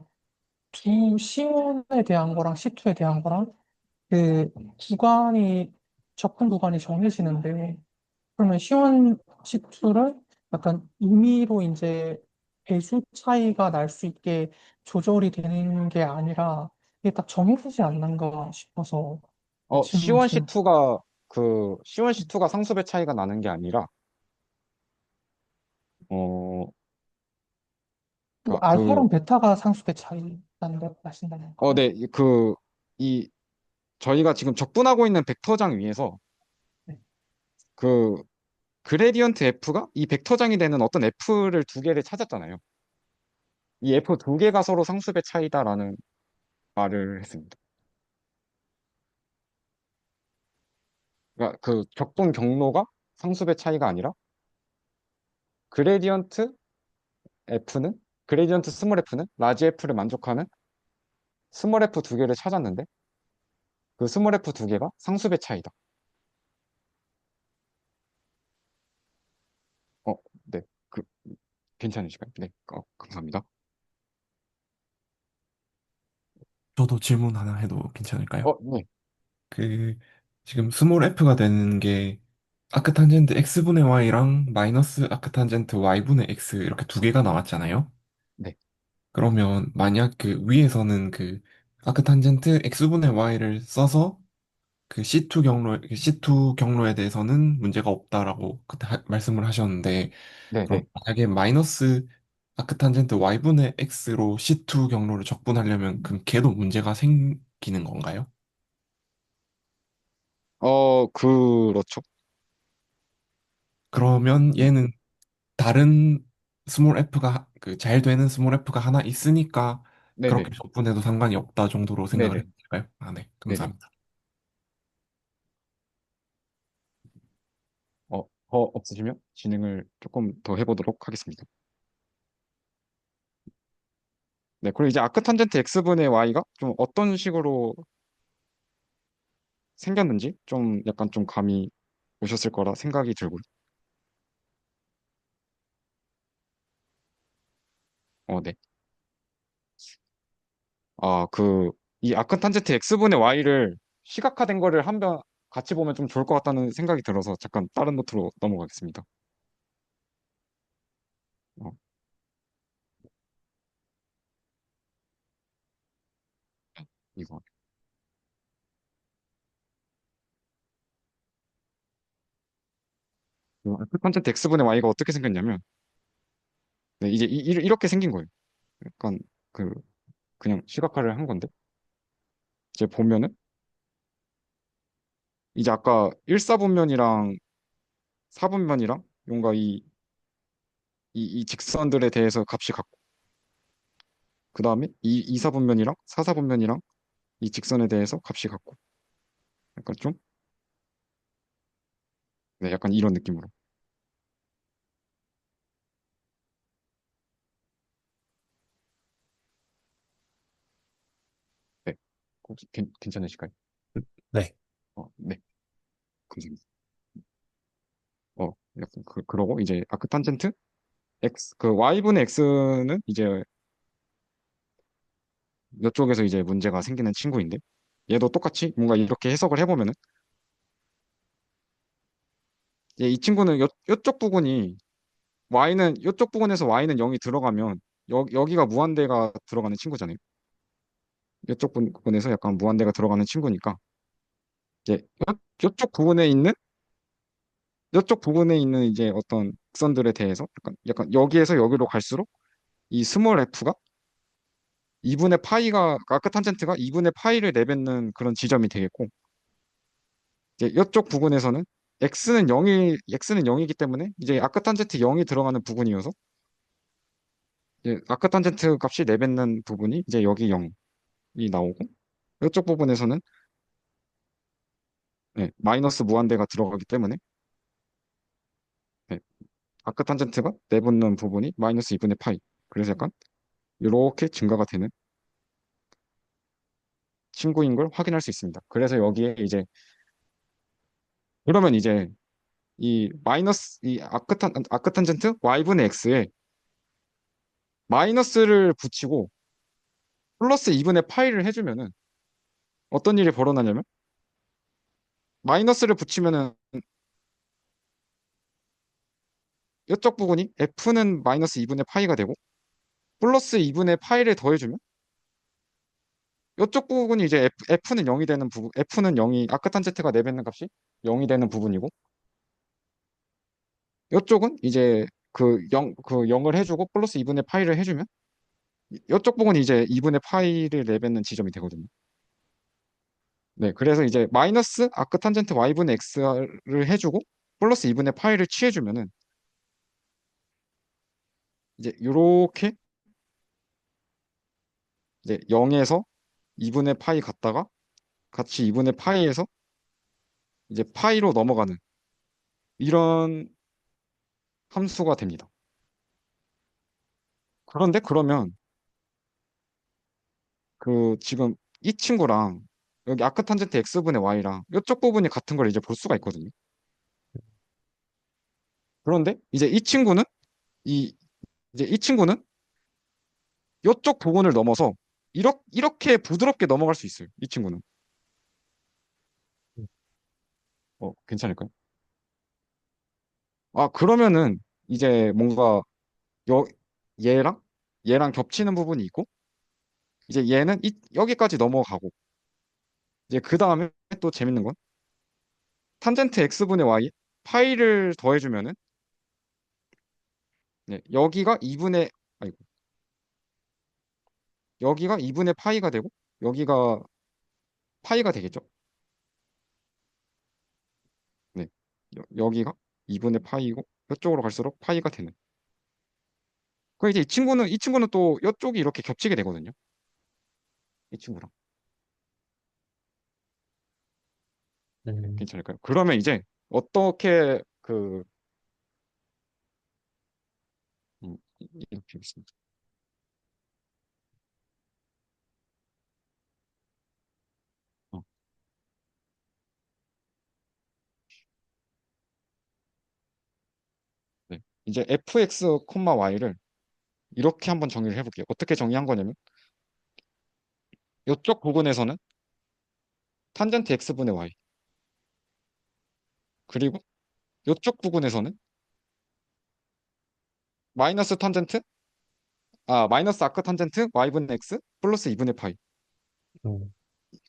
두 C1에 대한 거랑 C2에 대한 거랑 그 구간이, 접근 구간이 정해지는데, 그러면 시원 식수를 약간 임의로 이제 배수 차이가 날 수 있게 조절이 되는 게 아니라 이게 딱 정해지지 않는가 싶어서 질문 C1, 드린. C2가 C1, C2가 상수배 차이가 나는 게 아니라 어, 그 그러니까 알파랑 베타가 상수의 차이 나는 걸 말씀하시는 건가요? 네, 이 저희가 지금 적분하고 있는 벡터장 위에서 네. 그 그레디언트 F가 이 벡터장이 되는 어떤 F를 두 개를 찾았잖아요. 이 F 두 개가 서로 상수배 차이다라는 말을 했습니다. 그러니까 그 적분 경로가 상수배 차이가 아니라 그레디언트 F는 그레디언트 스몰 F는 라지 F를 만족하는 스몰 F 두 개를 찾았는데 그 스몰 F 두 개가 상수배 차이다. 어, 네. 괜찮으실까요? 네. 감사합니다. 저도 질문 하나 해도 괜찮을까요? 네. 그, 지금 스몰 f가 되는 게 아크탄젠트 x분의 y랑 마이너스 아크탄젠트 y분의 x 이렇게 두 개가 나왔잖아요. 네. 그러면 만약 그 위에서는 그 아크탄젠트 x분의 y를 써서 그 C2 경로에 대해서는 문제가 없다라고 그때 말씀을 하셨는데, 네, 그럼 네. 만약에 마이너스 아크탄젠트 y분의 x로 C2 경로를 적분하려면 그럼 걔도 문제가 생기는 건가요? 그렇죠. 그러면 얘는 다른 스몰 f가 그 잘 되는 스몰 f가 하나 있으니까 네네. 그렇게 적분해도 상관이 없다 정도로 생각을 네네. 해도 될까요? 아, 네, 네네. 감사합니다. 더 없으시면 진행을 조금 더 해보도록 하겠습니다. 네, 그리고 이제 아크탄젠트 x분의 y가 좀 어떤 식으로 생겼는지 좀 약간 좀 감이 오셨을 거라 생각이 들고요. 네. 이 아크탄젠트 x분의 y를 시각화된 거를 한 번 같이 보면 좀 좋을 것 같다는 생각이 들어서 잠깐 다른 노트로 넘어가겠습니다. 어, 이거. 그 컨텐츠 X분의 Y가 어떻게 생겼냐면, 네, 이제 이렇게 생긴 거예요. 약간 그 그냥 시각화를 한 건데 이제 보면은 이제 아까 1사분면이랑 4분면이랑 뭔가 이 직선들에 대해서 값이 같고 그 다음에 이 2사분면이랑 4사분면이랑 이 직선에 대해서 값이 같고 약간 좀 네, 약간 이런 느낌으로 네, 혹시 괜찮으실까요? 네. 네, 감사합니다. 약간 그러고 이제 아크탄젠트 x 그 y분의 x는 이제 이쪽에서 이제 문제가 생기는 친구인데 얘도 똑같이 뭔가 이렇게 해석을 해보면은 이 친구는 쪽 부분이 y는 이쪽 부분에서 y는 0이 들어가면 여기가 무한대가 들어가는 친구잖아요. 이쪽 부분에서 약간 무한대가 들어가는 친구니까 이제 이쪽 부분에 있는 이쪽 부분에 있는 이제 어떤 극선들에 대해서 약간 여기에서 여기로 갈수록 이 스몰 f가 2분의 파이가 아크 탄젠트가 2분의 파이를 내뱉는 그런 지점이 되겠고 이제 이쪽 부분에서는 x는 0이기 때문에 이제 아크 탄젠트 0이 들어가는 부분이어서 이제 아크 탄젠트 값이 내뱉는 부분이 이제 여기 0이 나오고 이쪽 부분에서는 네, 마이너스 무한대가 들어가기 때문에 네, 아크 탄젠트가 내붙는 부분이 마이너스 2분의 파이 그래서 약간 이렇게 증가가 되는 친구인 걸 확인할 수 있습니다. 그래서 여기에 이제 그러면 이제 이 마이너스 이 아크 탄젠트 y분의 x에 마이너스를 붙이고 플러스 2분의 파이를 해주면은 어떤 일이 벌어나냐면 마이너스를 붙이면은 이쪽 부분이 f는 마이너스 2분의 파이가 되고 플러스 2분의 파이를 더해주면 이쪽 부분이 이제 F는 0이 되는 부분, F는 0이 아크탄제트가 내뱉는 값이 0이 되는 부분이고 이쪽은 이제 그 0을 해주고 플러스 2분의 파이를 해주면 이쪽 부분이 이제 2분의 파이를 내뱉는 지점이 되거든요. 네, 그래서 이제 마이너스 아크탄젠트 y분의 x를 해주고 플러스 2분의 파이를 취해주면은 이제 요렇게 이제 0에서 2분의 파이 갔다가 같이 2분의 파이에서 이제 파이로 넘어가는 이런 함수가 됩니다. 그런데 그러면 그 지금 이 친구랑 여기 아크탄젠트 x분의 y랑 이쪽 부분이 같은 걸 이제 볼 수가 있거든요. 그런데 이제 이 이제 이 친구는 이쪽 부분을 넘어서 이렇게 부드럽게 넘어갈 수 있어요. 이 친구는. 괜찮을까요? 그러면은 이제 뭔가 여, 얘랑 얘랑 겹치는 부분이 있고 이제 얘는 여기까지 넘어가고 이제 그 다음에 또 재밌는 건 탄젠트 x분의 y 파이를 더해주면은 네, 아이고 여기가 2분의 파이가 되고 여기가 파이가 되겠죠? 네. 여기가 2분의 파이고 이쪽으로 갈수록 파이가 되는. 그 이제 이 친구는 또 이쪽이 이렇게 겹치게 되거든요. 이 친구랑. 음, 괜찮을까요? 그러면 이제 어떻게 이렇게 하겠습니다. 어, 네. 이제 fx, y를 이렇게 한번 정의를 해볼게요. 어떻게 정의한 거냐면 이쪽 부분에서는 탄젠트 x분의 y. 그리고 이쪽 부분에서는 마이너스 탄젠트, 마이너스 아크 탄젠트 y분의 x 플러스 2분의 파이. 음,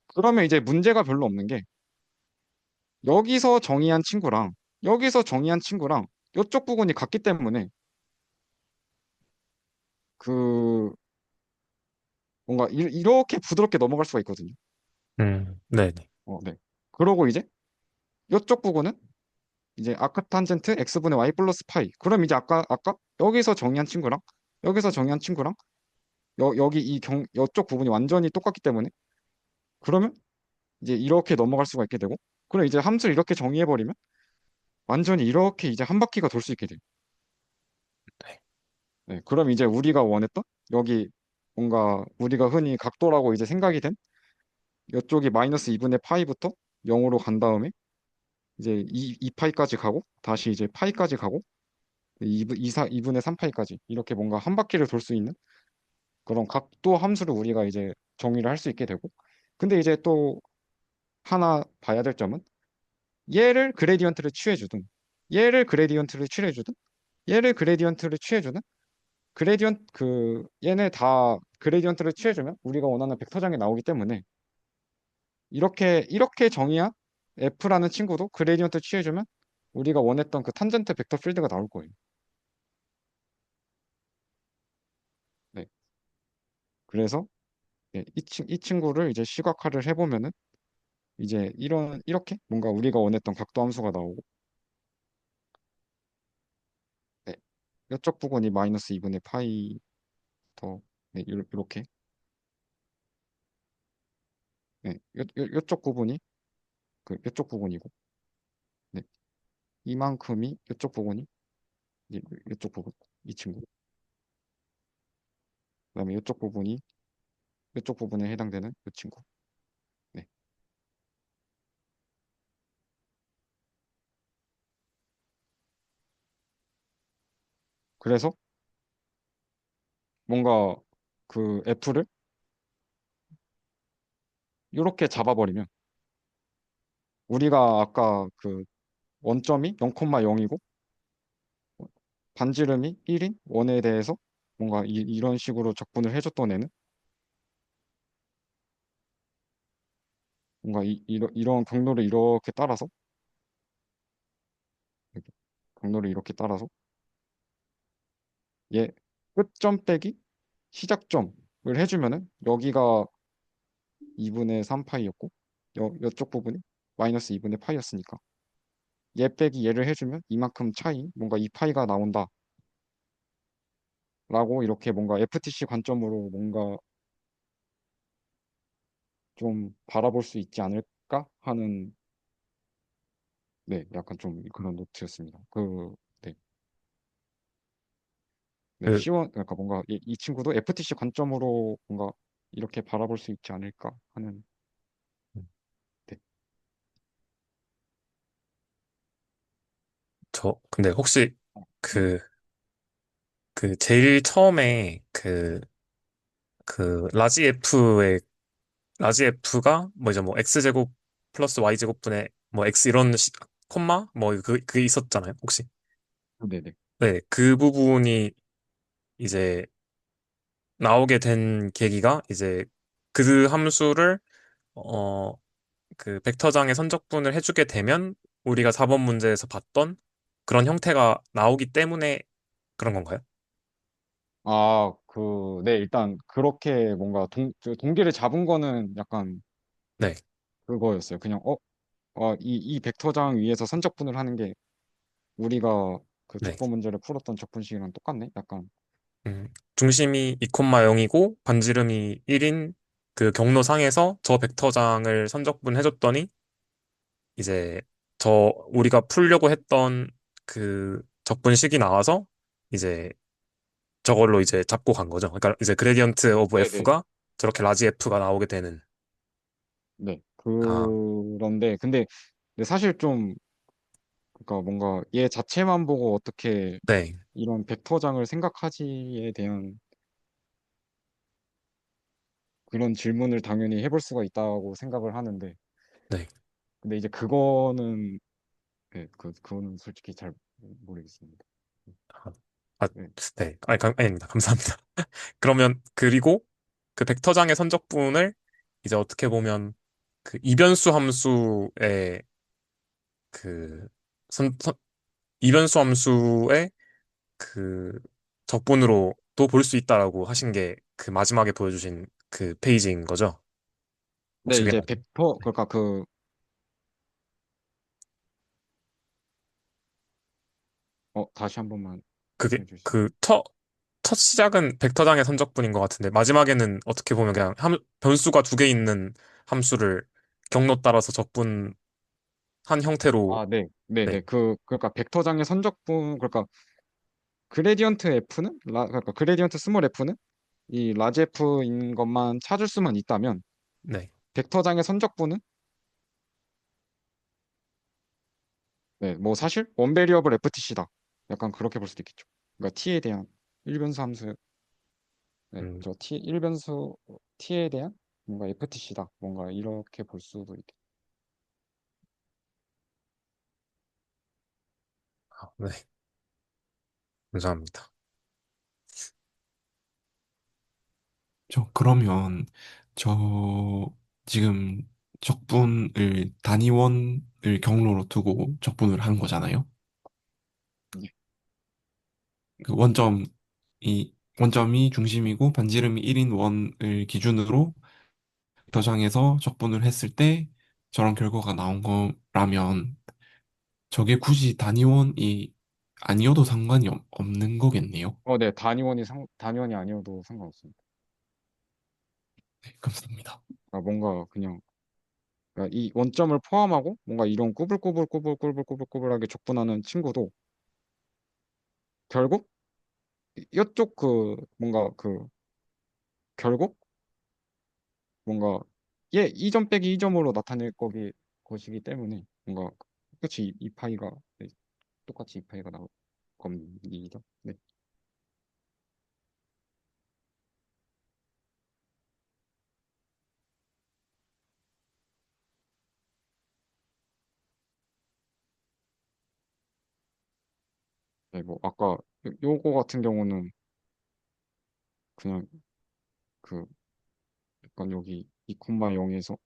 그러면 이제 문제가 별로 없는 게 여기서 정의한 친구랑 여기서 정의한 친구랑 이쪽 부분이 같기 때문에 그 뭔가 이렇게 부드럽게 넘어갈 수가 있거든요. 네네. 네. 그러고 이제 이쪽 부분은 이제 아크 탄젠트 x분의 y 플러스 파이. 그럼 이제 아까 여기서 정의한 친구랑 여기서 정의한 친구랑 여기 이쪽 부분이 완전히 똑같기 때문에 그러면 이제 이렇게 넘어갈 수가 있게 되고 그럼 이제 함수를 이렇게 정의해 버리면 완전히 이렇게 이제 한 바퀴가 돌 수 있게 돼요. 네. 네. 그럼 이제 우리가 원했던 여기 뭔가 우리가 흔히 각도라고 이제 생각이 된 이쪽이 마이너스 2분의 파이부터 0으로 간 다음에 이제 2파이까지 가고 다시 이제 파이까지 가고 2분의 3파이까지 이렇게 뭔가 한 바퀴를 돌 수 있는 그런 각도 함수를 우리가 이제 정의를 할 수 있게 되고 근데 이제 또 하나 봐야 될 점은 얘를 그레디언트를 취해주든 얘를 그레디언트를 취해주든 얘를 그레디언트를 취해주든 얘네 다 그레디언트를 취해주면 우리가 원하는 벡터장이 나오기 때문에 이렇게 정의한 F라는 친구도 그레디언트 취해주면 우리가 원했던 그 탄젠트 벡터 필드가 나올 거예요. 네. 그래서 네, 이 친구를 이제 시각화를 해보면은 이제 이렇게 뭔가 우리가 원했던 각도 함수가 나오고 네. 이쪽 부분이 마이너스 2분의 파이 더 네, 이렇게 네. 이쪽 부분이 이쪽 부분이고 네. 이만큼이 이쪽 부분이 이쪽 부분 이 친구 그다음에 이쪽 부분이 이쪽 부분에 해당되는 이 친구 네. 그래서 뭔가 그 F를 이렇게 잡아버리면 우리가 아까 그 원점이 0,0이고 반지름이 1인 원에 대해서 뭔가 이런 식으로 적분을 해줬던 애는 뭔가 이런 경로를 이렇게 따라서 이렇게 경로를 이렇게 따라서 얘 끝점 빼기 시작점을 해주면은 여기가 2분의 3파이였고 이쪽 부분이 마이너스 2분의 파이였으니까 얘 빼기 얘를 해주면 이만큼 차이 뭔가 2파이가 나온다 라고 이렇게 뭔가 FTC 관점으로 뭔가 좀 바라볼 수 있지 않을까 하는 네 약간 좀 그런 노트였습니다. 네, 네 그, 시원 그러니까 뭔가 이 친구도 FTC 관점으로 뭔가 이렇게 바라볼 수 있지 않을까 하는 네. 근데 혹시 네. 그, 제일 처음에 라지 F가 뭐 이제 뭐 X제곱 플러스 Y제곱분의 뭐 X 이런 콤마? 뭐 그 있었잖아요, 혹시? 네네. 네, 그 부분이 이제 나오게 된 계기가 이제 그 함수를 어, 그 벡터장의 선적분을 해주게 되면 우리가 4번 문제에서 봤던 그런 형태가 나오기 때문에 그런 건가요? 네, 일단 그렇게 뭔가 저 동기를 잡은 거는 약간 네, 그거였어요. 그냥 이 벡터장 위에서 선적분을 하는 게 우리가 그 네. 적분 문제를 풀었던 적분식이랑 똑같네. 약간 중심이 2,0이고 반지름이 1인 그 경로상에서 저 벡터장을 선적분 해줬더니 이제 우리가 풀려고 했던 그 적분식이 나와서 이제 저걸로 이제 잡고 간 거죠. 그러니까 이제 그레디언트 오브 네네. F가 저렇게 라지 F가 나오게 되는. 네. 아, 근데 사실 좀 그러니까 뭔가 얘 자체만 보고 어떻게 네. 이런 벡터장을 생각하지에 대한 그런 질문을 당연히 해볼 수가 있다고 생각을 하는데 네. 근데 이제 그거는 네, 그거는 솔직히 잘 모르겠습니다. 아, 아, 네. 네. 아닙니다. 감사합니다. 그러면, 그리고 그 벡터장의 선적분을 이제 어떻게 보면 그 이변수 함수의 그 이변수 함수의 그 적분으로도 볼 수 있다라고 하신 게 그 마지막에 보여주신 그 페이지인 거죠? 네, 혹시 그게 이제 맞나요? 벡터 네. 그러니까 다시 한 번만 그게 말씀해 주실 수 그 첫 시작은 벡터장의 선적분인 것 같은데 마지막에는 어떻게 보면 그냥 변수가 두 개 있는 함수를 경로 따라서 적분한 형태로 네. 네, 네. 네, 그러니까 벡터장의 선적분 그러니까 그레디언트 F는 그러니까 그레디언트 스몰 F는 이 라지 F인 것만 찾을 수만 있다면 네, 벡터장의 선적분은 네, 뭐 사실 원베리어블 FTC다. 약간 그렇게 볼 수도 있겠죠. 그러니까 T에 대한 일변수 함수 네, 음, 저 일변수 T에 대한 뭔가 FTC다. 뭔가 이렇게 볼 수도 있겠죠. 네, 감사합니다. 그러면 저 지금 적분을 단위원을 경로로 두고 적분을 한 거잖아요. 네. 그 원점이 중심이고 반지름이 1인 원을 기준으로 더장해서 적분을 했을 때 저런 결과가 나온 거라면 저게 굳이 단위원이 아니어도 상관이 없는 거겠네요. 네, 단위원이 아니어도 상관없습니다. 네, 감사합니다. 뭔가 그냥 그러니까 이 원점을 포함하고 뭔가 이런 꾸불꾸불꾸불꾸불꾸불꾸불하게 적분하는 친구도 결국 이쪽 뭔가 결국 뭔가 얘 2점 빼기 2점으로 나타낼 것이기 때문에 뭔가 똑같이 이 파이가 네, 똑같이 이 파이가 나올 겁니다. 네. 네, 뭐 아까 요거 같은 경우는 그냥 그 약간 여기 2콤마 0에서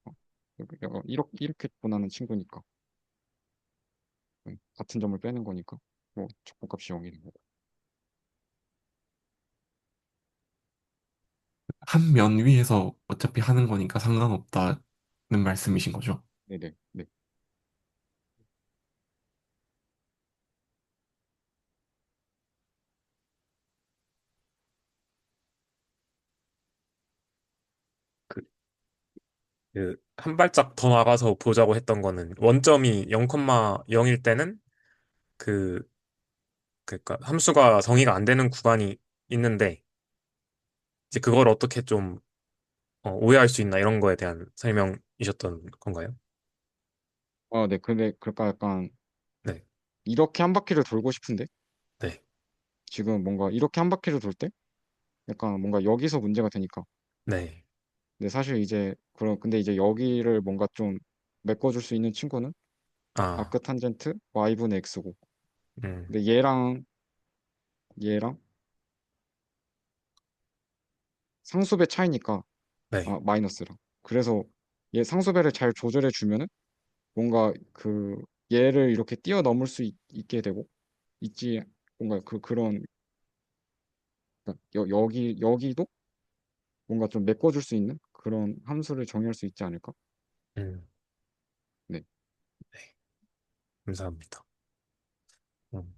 약간 이렇게 분하는 친구니까 네, 같은 점을 빼는 거니까 뭐 적분값이 0이 되는 거고. 한 면 위에서 어차피 하는 거니까 상관없다는 말씀이신 거죠? 네네. 네. 그, 한 발짝 더 나가서 보자고 했던 거는 원점이 0,0일 때는 그 그러니까 함수가 정의가 안 되는 구간이 있는데 이제 그걸 어떻게 좀 오해할 수 있나 이런 거에 대한 설명이셨던 건가요? 네. 근데 그러니까 약간 네, 이렇게 한 바퀴를 돌고 싶은데 네, 지금 뭔가 이렇게 한 바퀴를 돌 때 약간 뭔가 여기서 문제가 되니까. 네. 근데 사실 이제 근데 이제 여기를 뭔가 좀 메꿔줄 수 있는 친구는 아, 아크 탄젠트 y분의 x고. 음, 근데 얘랑 상수배 차이니까 네, 마이너스랑. 그래서 얘 상수배를 잘 조절해 주면은 뭔가 얘를 이렇게 뛰어넘을 수 있게 되고 있지 뭔가 그런 그러니까 여기도 뭔가 좀 메꿔줄 수 있는 그런 함수를 정의할 수 있지 않을까? 음, 네. 네, 감사합니다. 음,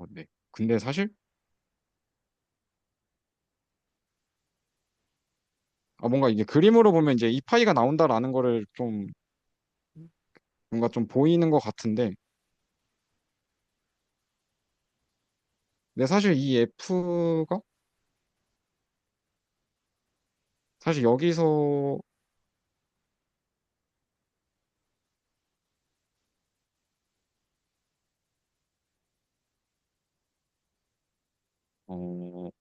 네. 근데 사실 뭔가 이게 그림으로 보면 이제 이 파이가 나온다라는 거를 좀 뭔가 좀 보이는 것 같은데 근데 사실 이 F가 사실 여기서 어,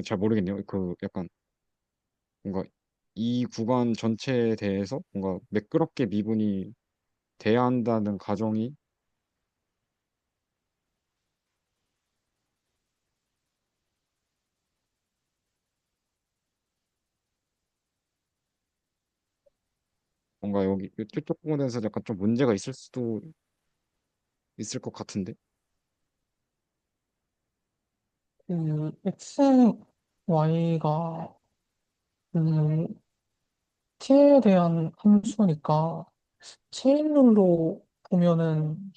잘 모르겠네요. 그 약간 뭔가 이 구간 전체에 대해서 뭔가 매끄럽게 미분이 돼야 한다는 가정이 뭔가 여기 이쪽 부분에서 약간 좀 문제가 있을 수도 있을 것 같은데. 그 XY가 그 t에 대한 함수니까 체인룰로 보면은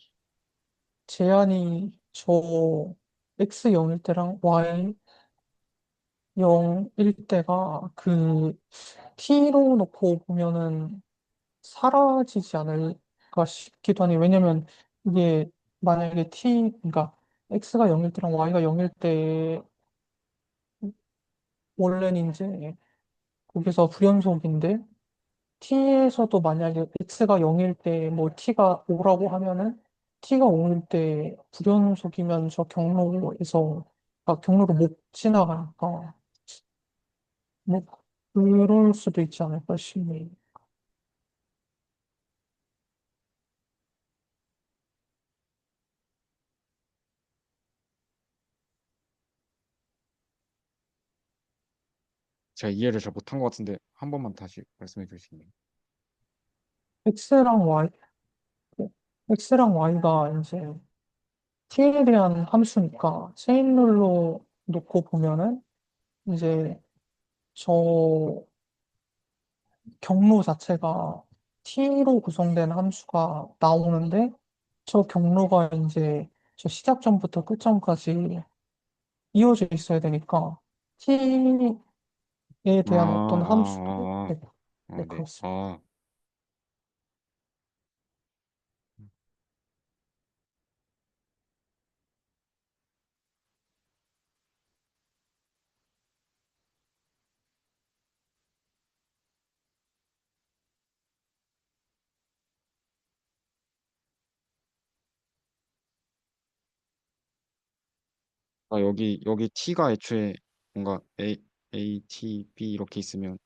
제한이 저 x 0일 때랑 y 0일 때가 그 t로 놓고 보면은 사라지지 않을까 싶기도 하네요. 왜냐면 이게 만약에 그러니까 x가 0일 때랑 y가 0일 때 원래는 이제 거기서 불연속인데 t에서도 만약에 x가 0일 때 뭐 t가 5라고 하면은 t가 5일 때 불연속이면 저 경로에서 경로로 못 지나가니까 뭐 그럴 수도 있지 않을까 싶네요. 제가 이해를 잘 못한 것 같은데 한 번만 다시 말씀해 주시겠네요. x랑 y x랑 y가 이제 t에 대한 함수니까 체인룰로 놓고 보면은 이제 저 경로 자체가 t로 구성된 함수가 나오는데 저 경로가 이제 저 시작점부터 끝점까지 이어져 있어야 되니까 t에 대한 어떤 함수도 네, 네, 네. 그렇습니다. 여기 T가 애초에 뭔가 A, T, B 이렇게 있으면,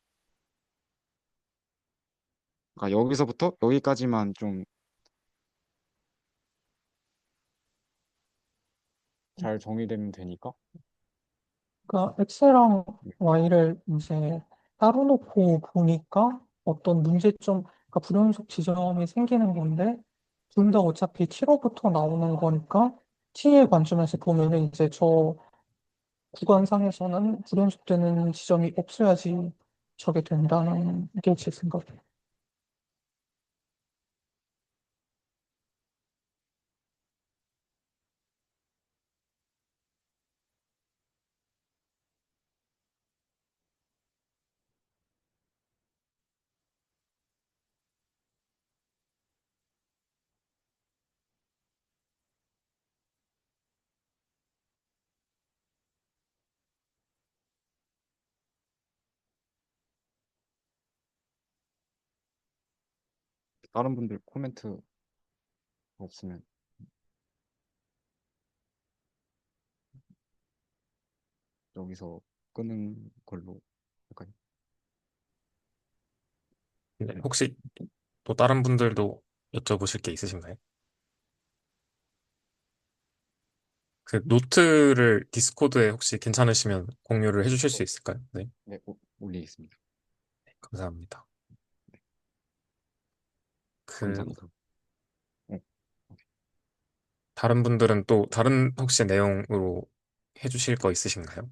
그러니까 여기서부터 여기까지만 좀 잘 정의되면 되니까. 그러니까 x랑 네. y를 이제 따로 놓고 보니까 어떤 문제점, 그러니까 불연속 지점이 생기는 건데 둘 다 어차피 t로부터 나오는 거니까 t의 관점에서 보면은 이제 저 구간상에서는 불연속되는 지점이 없어야지 저게 된다는 게 제 생각이에요. 다른 분들 코멘트 없으면 여기서 끄는 걸로 할까요? 네, 혹시 또 다른 분들도 여쭤보실 게 있으신가요? 그 노트를 디스코드에 혹시 괜찮으시면 공유를 해주실 수 있을까요? 네, 네, 올리겠습니다. 감사합니다. 네, 그 감사합니다. 어, 오케이. 다른 분들은 또 다른 혹시 내용으로 해주실 거 있으신가요?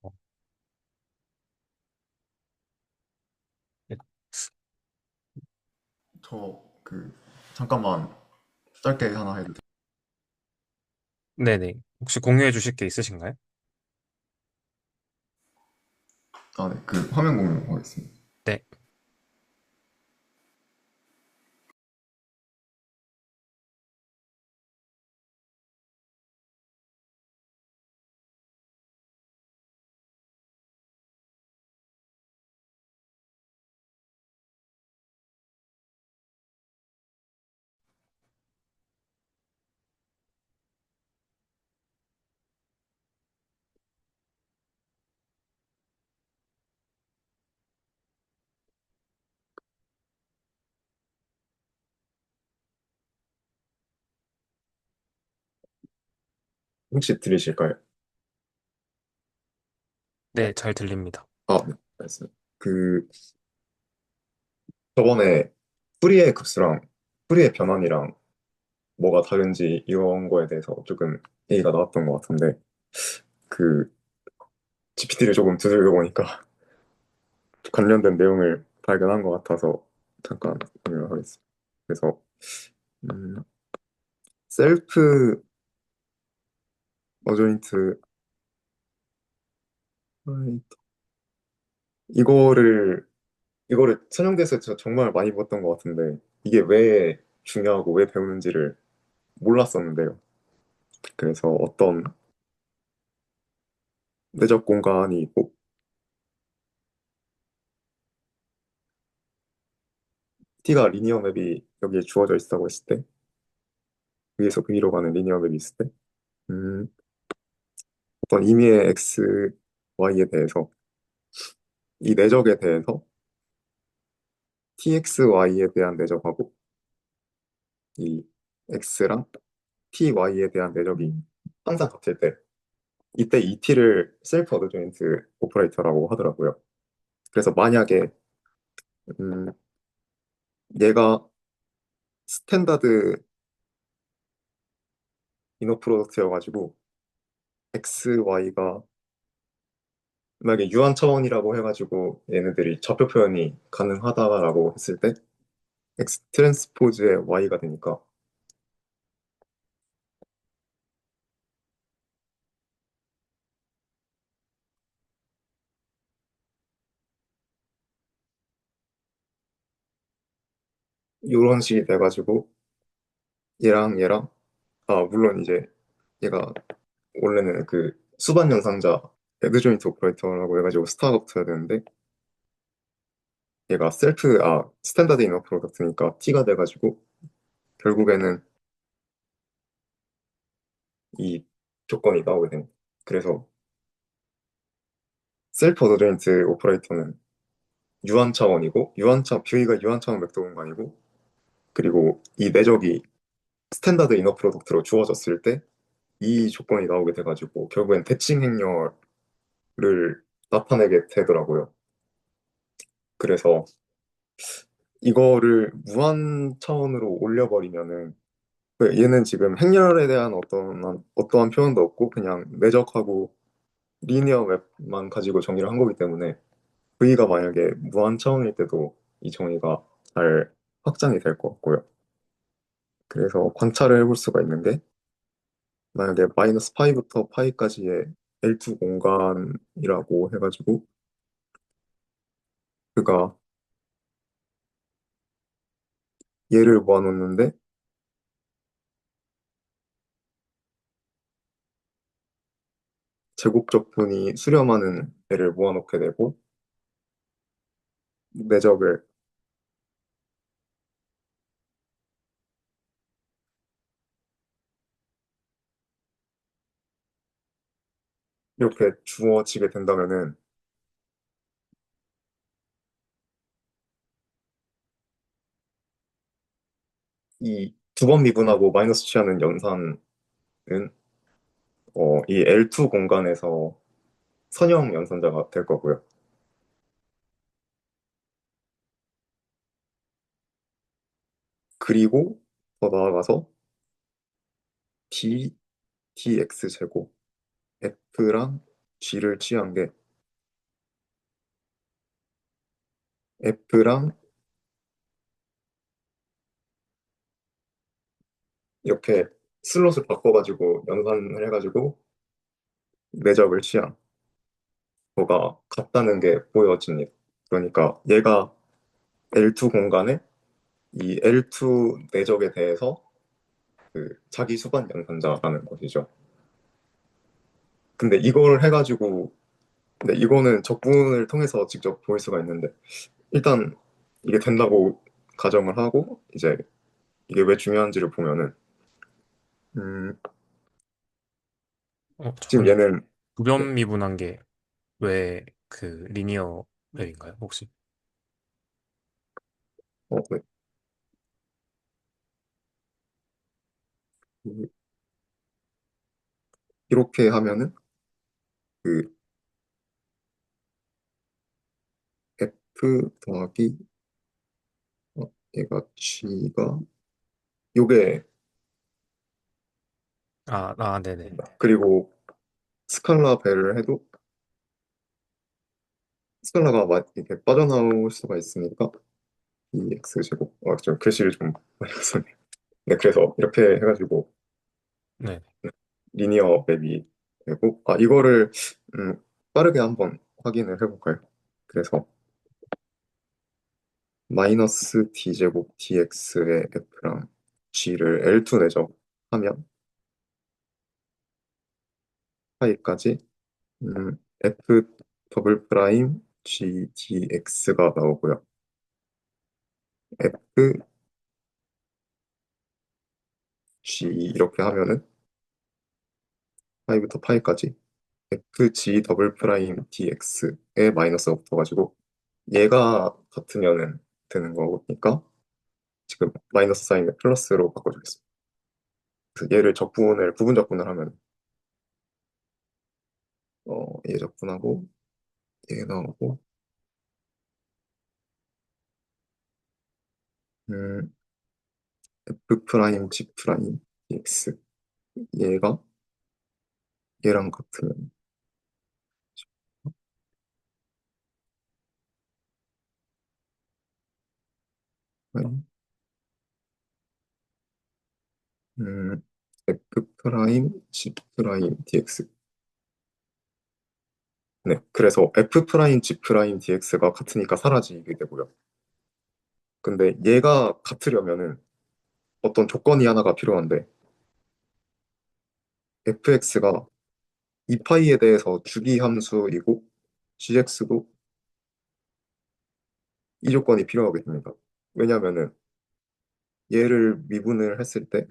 어, 네. 저 그 잠깐만 짧게 하나 해도 돼요? 네네. 혹시 공유해 주실 게 있으신가요? 아, 네. 그 화면 공유하겠습니다. 네. 혹시 들리실까요? 네, 잘 들립니다. 아, 네, 알겠습니다. 그 저번에 풀이의 급수랑 풀이의 변환이랑 뭐가 다른지 이런 거에 대해서 조금 얘기가 나왔던 것 같은데 그 GPT를 조금 두들겨 보니까 관련된 내용을 발견한 것 같아서 잠깐 공유를 하겠습니다. 그래서 음, 셀프 어조인트 이거를 이거를 선형대에서 진짜 정말 많이 봤던 것 같은데 이게 왜 중요하고 왜 배우는지를 몰랐었는데요. 그래서 어떤 내적 공간이 있고 T가 리니어 맵이 여기에 주어져 있다고 했을 때 위에서 위로 가는 리니어 맵이 있을 때 음, 어떤 임의의 X, Y에 대해서 이 내적에 대해서 TXY에 대한 내적하고 이 X랑 TY에 대한 내적이 항상 같을 때 이때 이 T를 셀프 어드조인트 오퍼레이터라고 하더라고요. 그래서 만약에 음, 얘가 스탠다드 이너 프로덕트여가지고 XY가 만약에 유한 차원이라고 해가지고 얘네들이 좌표 표현이 가능하다라고 했을 때 X 트랜스포즈의 Y가 되니까 이런 식이 돼가지고 얘랑 물론 이제 얘가 원래는 그 수반 연상자 에드조인트 오퍼레이터라고 해가지고 스타가 붙어야 되는데 얘가 스탠다드 이너 프로덕트니까 T가 돼가지고 결국에는 이 조건이 나오게 됩니다. 그래서 셀프 어드조인트 오퍼레이터는 유한 차원이고 뷰이가 유한 차원 벡터 공간이고 그리고 이 내적이 스탠다드 이너 프로덕트로 주어졌을 때 이 조건이 나오게 돼가지고 결국엔 대칭 행렬을 나타내게 되더라고요. 그래서 이거를 무한 차원으로 올려버리면은 얘는 지금 행렬에 대한 어떠한 표현도 없고 그냥 내적하고 리니어 맵만 가지고 정의를 한 거기 때문에 V가 만약에 무한 차원일 때도 이 정의가 잘 확장이 될 것 같고요. 그래서 관찰을 해볼 수가 있는 게 만약에 마이너스 파이부터 파이까지의 L2 공간이라고 해가지고 그가 얘를 모아놓는데 제곱적분이 수렴하는 애를 모아놓게 되고 내적을 이렇게 주어지게 된다면은 이 두 번 미분하고 마이너스 취하는 연산은 이 L2 공간에서 선형 연산자가 될 거고요. 그리고 더 나아가서 D, dx 제곱 F랑 G를 취한 게 F랑 이렇게 슬롯을 바꿔가지고 연산을 해가지고 내적을 취한 거가 같다는 게 보여집니다. 그러니까 얘가 L2 공간에 이 L2 내적에 대해서 그 자기 수반 연산자라는 것이죠. 근데 이걸 해가지고 근데 이거는 적분을 통해서 직접 볼 수가 있는데 일단 이게 된다고 가정을 하고 이제 이게 왜 중요한지를 보면은 음, 지금 잠깐요. 얘는 네, 부변 미분한 게 왜 그 리니어 맵인가요, 혹시? 네. 그 이렇게 하면은 그 F 더하기 얘가 G가 요게 네네. 그리고 스칼라 배를 해도 스칼라가 이렇게 빠져나올 수가 있으니까 2x제곱 좀 글씨를 좀 많이 썼네요. 네, 그래서 이렇게 해가지고 네. 리니어 맵이 되고 이거를 음, 빠르게 한번 확인을 해볼까요? 그래서 마이너스 d제곱 dx의 f랑 g를 L2 내적 하면 파이까지 f 더블 프라임 g dx가 나오고요. f g 이렇게 하면은 파이부터 파이까지 fg 더블 프라임 dx에 마이너스가 붙어가지고 얘가 같으면은 되는 거니까 지금 마이너스 사인을 플러스로 바꿔주겠습니다. 그래서 얘를 부분 적분을 하면 얘 적분하고 얘 나오고 음, f 프라임 g 프라임 dx 얘가 얘랑 같으면 음, f 프라임 g 프라임 dx 네, 그래서 f 프라임 g 프라임 dx가 같으니까 사라지게 되고요. 근데 얘가 같으려면은 어떤 조건이 하나가 필요한데 fx가 2파이에 대해서 주기 함수이고 gx도 이 조건이 필요하게 됩니다. 왜냐하면은 얘를 미분을 했을 때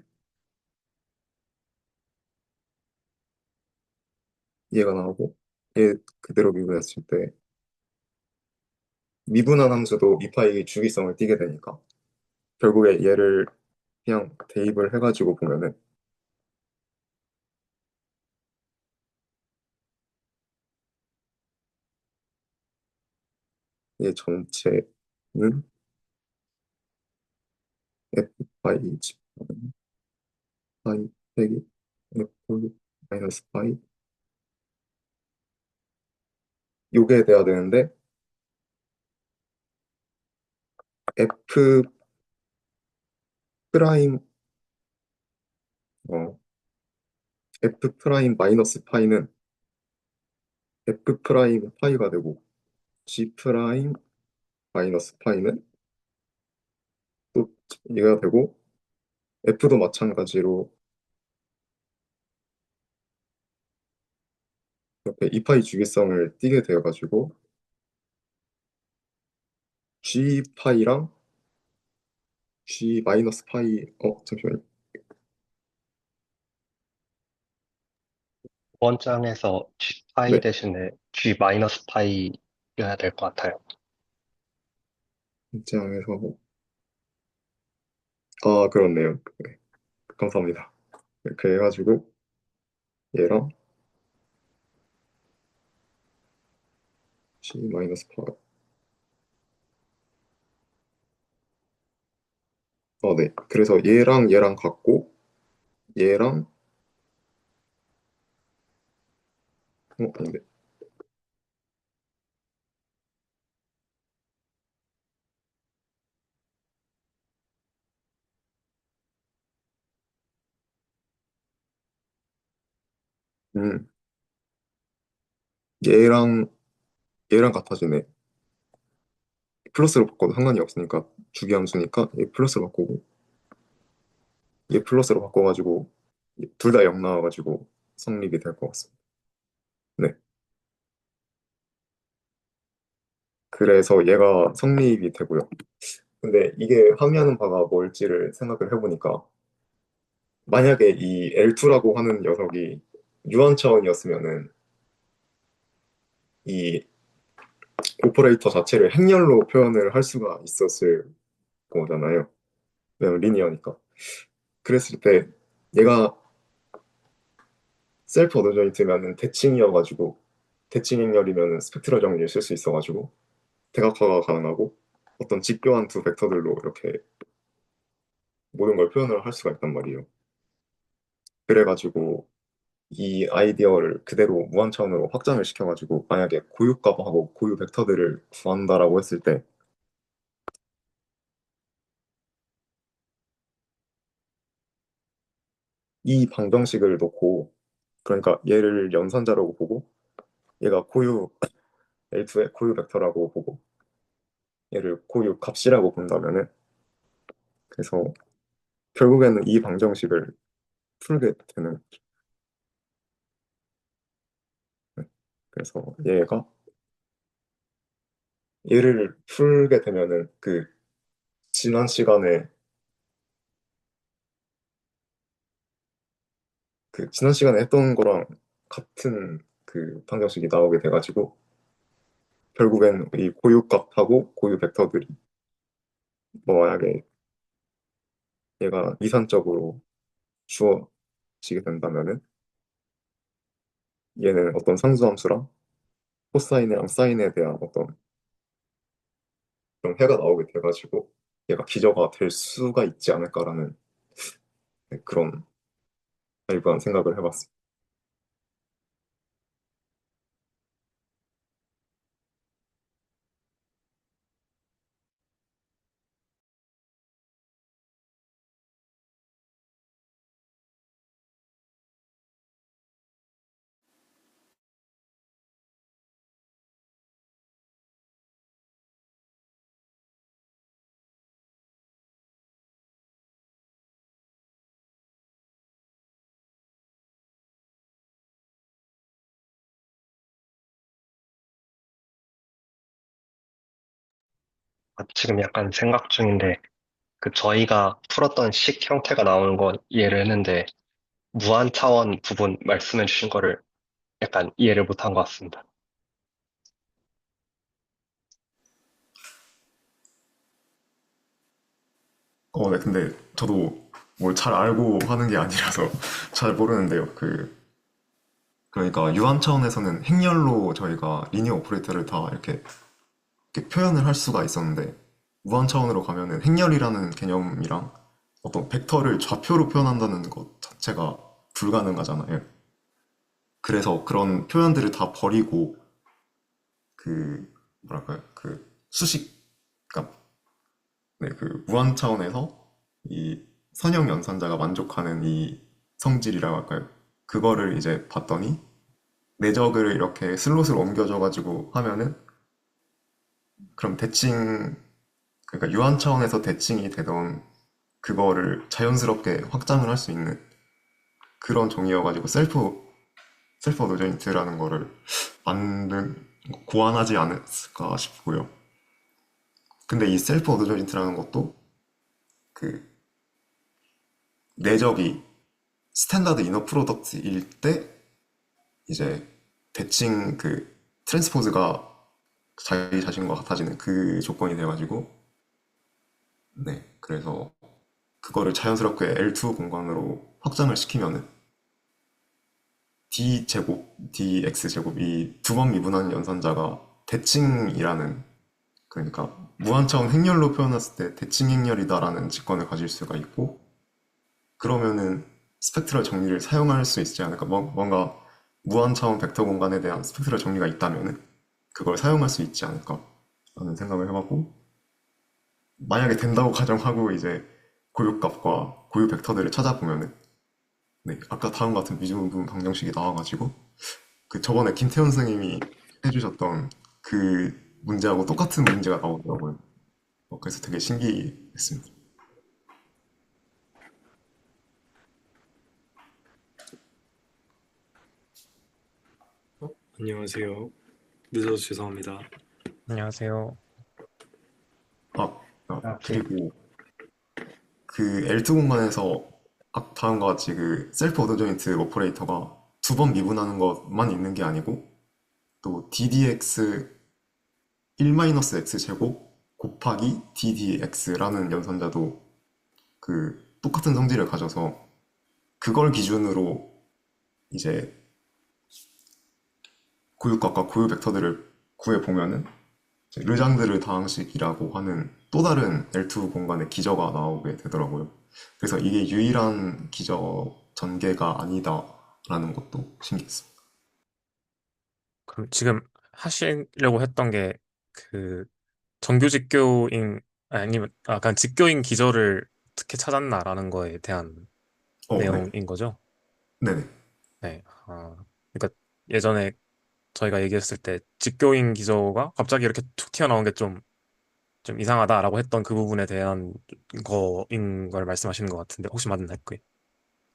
얘가 나오고 얘 그대로 미분했을 때 미분한 함수도 2파이 주기성을 띠게 되니까 결국에 얘를 그냥 대입을 해가지고 보면은 얘 전체는 f 파이 집 파이 빼기 f 마이너스 파이 요게 돼야 되는데 f 프라임 어 f 프라임 마이너스 파이는 f 프라임 파이가 되고 g 프라임 마이너스 파이는 또 얘가 되고 f도 마찬가지로 이렇게 2파이 주기성을 띠게 되어가지고 g 파이랑 g 마이너스 파이 잠시만요. 원장에서 G파이 네, 대신에 G 마이너스 파이여야 될 것 같아요. 입장에서 그렇네요. 네, 감사합니다. 이렇게 해가지고 얘랑 g 마이너스 파이 네. 그래서 얘랑 같고 얘랑 아닌데 음 얘랑 얘랑 같아지네. 플러스로 바꿔도 상관이 없으니까 주기함수니까 얘 플러스로 바꾸고 얘 플러스로 바꿔가지고 둘 다 0 나와가지고 성립이 될 것 같습니다. 네. 그래서 얘가 성립이 되고요. 근데 이게 함의하는 바가 뭘지를 생각을 해보니까 만약에 이 L2라고 하는 녀석이 유한 차원이었으면은 이 오퍼레이터 자체를 행렬로 표현을 할 수가 있었을 거잖아요. 왜냐면 리니어니까. 그랬을 때 얘가 셀프 오더 조인트면은 대칭이어가지고 대칭 행렬이면은 스펙트럴 정리를 쓸 수 있어가지고 대각화가 가능하고 어떤 직교한 두 벡터들로 이렇게 모든 걸 표현을 할 수가 있단 말이에요. 그래가지고 이 아이디어를 그대로 무한 차원으로 확장을 시켜가지고 만약에 고유값하고 고유 벡터들을 구한다라고 했을 때 이 방정식을 놓고 그러니까 얘를 연산자라고 보고 얘가 고유 L2의 고유 벡터라고 보고 얘를 고유 값이라고 본다면은 그래서 결국에는 이 방정식을 풀게 되는 그래서 얘를 풀게 되면은 그 지난 시간에 지난 시간에 했던 거랑 같은 그 방정식이 나오게 돼가지고 결국엔 이 고유값하고 고유 벡터들이 뭐 만약에 얘가 이산적으로 주어지게 된다면은 얘는 어떤 상수함수랑 코사인이랑 사인에 대한 어떤 그런 해가 나오게 돼가지고 얘가 기저가 될 수가 있지 않을까라는 그런 일부한 생각을 해봤어요. 지금 약간 생각 중인데, 그 저희가 풀었던 식 형태가 나오는 건 이해를 했는데, 무한 차원 부분 말씀해 주신 거를 약간 이해를 못한 것 같습니다. 네, 근데 저도 뭘 잘 알고 하는 게 아니라서 잘 모르는데요. 그러니까 유한 차원에서는 행렬로 저희가 리니어 오퍼레이터를 다 이렇게 표현을 할 수가 있었는데 무한 차원으로 가면은 행렬이라는 개념이랑 어떤 벡터를 좌표로 표현한다는 것 자체가 불가능하잖아요. 그래서 그런 표현들을 다 버리고 뭐랄까요, 그러니까 네, 무한 차원에서 이 선형 연산자가 만족하는 이 성질이라고 할까요? 그거를 이제 봤더니 내적을 이렇게 슬롯을 옮겨줘가지고 하면은 그럼 그러니까 유한 차원에서 대칭이 되던 그거를 자연스럽게 확장을 할 수 있는 그런 종이어가지고 셀프 오더 조인트라는 거를 고안하지 않았을까 싶고요. 근데 이 셀프 오더 조인트라는 것도 그 내적이 스탠다드 이너 프로덕트일 때 이제 대칭 트랜스포즈가 자기 자신과 같아지는 그 조건이 돼가지고 네, 그래서 그거를 자연스럽게 L2 공간으로 확장을 시키면은 D제곱, DX제곱 이 두 번 미분하는 연산자가 대칭이라는 그러니까 무한차원 행렬로 표현했을 때 대칭 행렬이다라는 직관을 가질 수가 있고 그러면은 스펙트럴 정리를 사용할 수 있지 않을까 뭔가 무한차원 벡터 공간에 대한 스펙트럴 정리가 있다면은 그걸 사용할 수 있지 않을까 라는 생각을 해봤고 만약에 된다고 가정하고 이제 고유값과 고유 벡터들을 찾아보면은 네, 아까 다음과 같은 미지분 방정식이 나와가지고 저번에 김태현 선생님이 해주셨던 그 문제하고 똑같은 문제가 나오더라고요. 그래서 되게 신기했습니다. 안녕하세요. 늦어서 죄송합니다. 안녕하세요. 네. 그리고 L2 공간에서 다음과 같이 셀프 오더 조인트 오퍼레이터가 두 번 미분하는 것만 있는 게 아니고 또 ddx 1-x 제곱 곱하기 ddx라는 연산자도 똑같은 성질을 가져서 그걸 기준으로 이제 고유값과 고유 벡터들을 구해보면은 이제 르장드르 다항식이라고 하는 또 다른 L2 공간의 기저가 나오게 되더라고요. 그래서 이게 유일한 기저 전개가 아니다라는 것도 신기했습니다. 그럼 지금 하시려고 했던 게 그 정규 직교인 아니면 그냥 직교인 기저를 어떻게 찾았나라는 거에 대한 네. 내용인 거죠? 네네. 네. 그러니까 예전에 저희가 얘기했을 때 직교인 기저가 갑자기 이렇게 툭 튀어나온 게 좀 이상하다라고 했던 그 부분에 대한 거인 걸 말씀하시는 것 같은데 혹시 맞나요? 그게?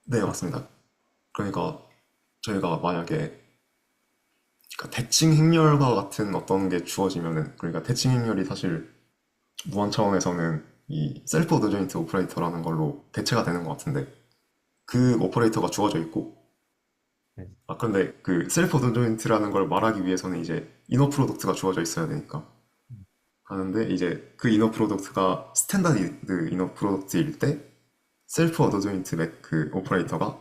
네, 맞습니다. 그러니까 저희가 만약에 그러니까 대칭 행렬과 같은 어떤 게 주어지면은 그러니까 대칭 행렬이 사실 무한 차원에서는 이 셀프 어드조인트 오퍼레이터라는 걸로 대체가 되는 것 같은데 그 오퍼레이터가 주어져 있고 음, 그런데 그 셀프 어드조인트라는 걸 말하기 위해서는 이제 이너 프로덕트가 주어져 있어야 되니까 하는데 이제 그 이너 프로덕트가 스탠다드 이너 프로덕트일 때 셀프 어드조인트 그 오퍼레이터가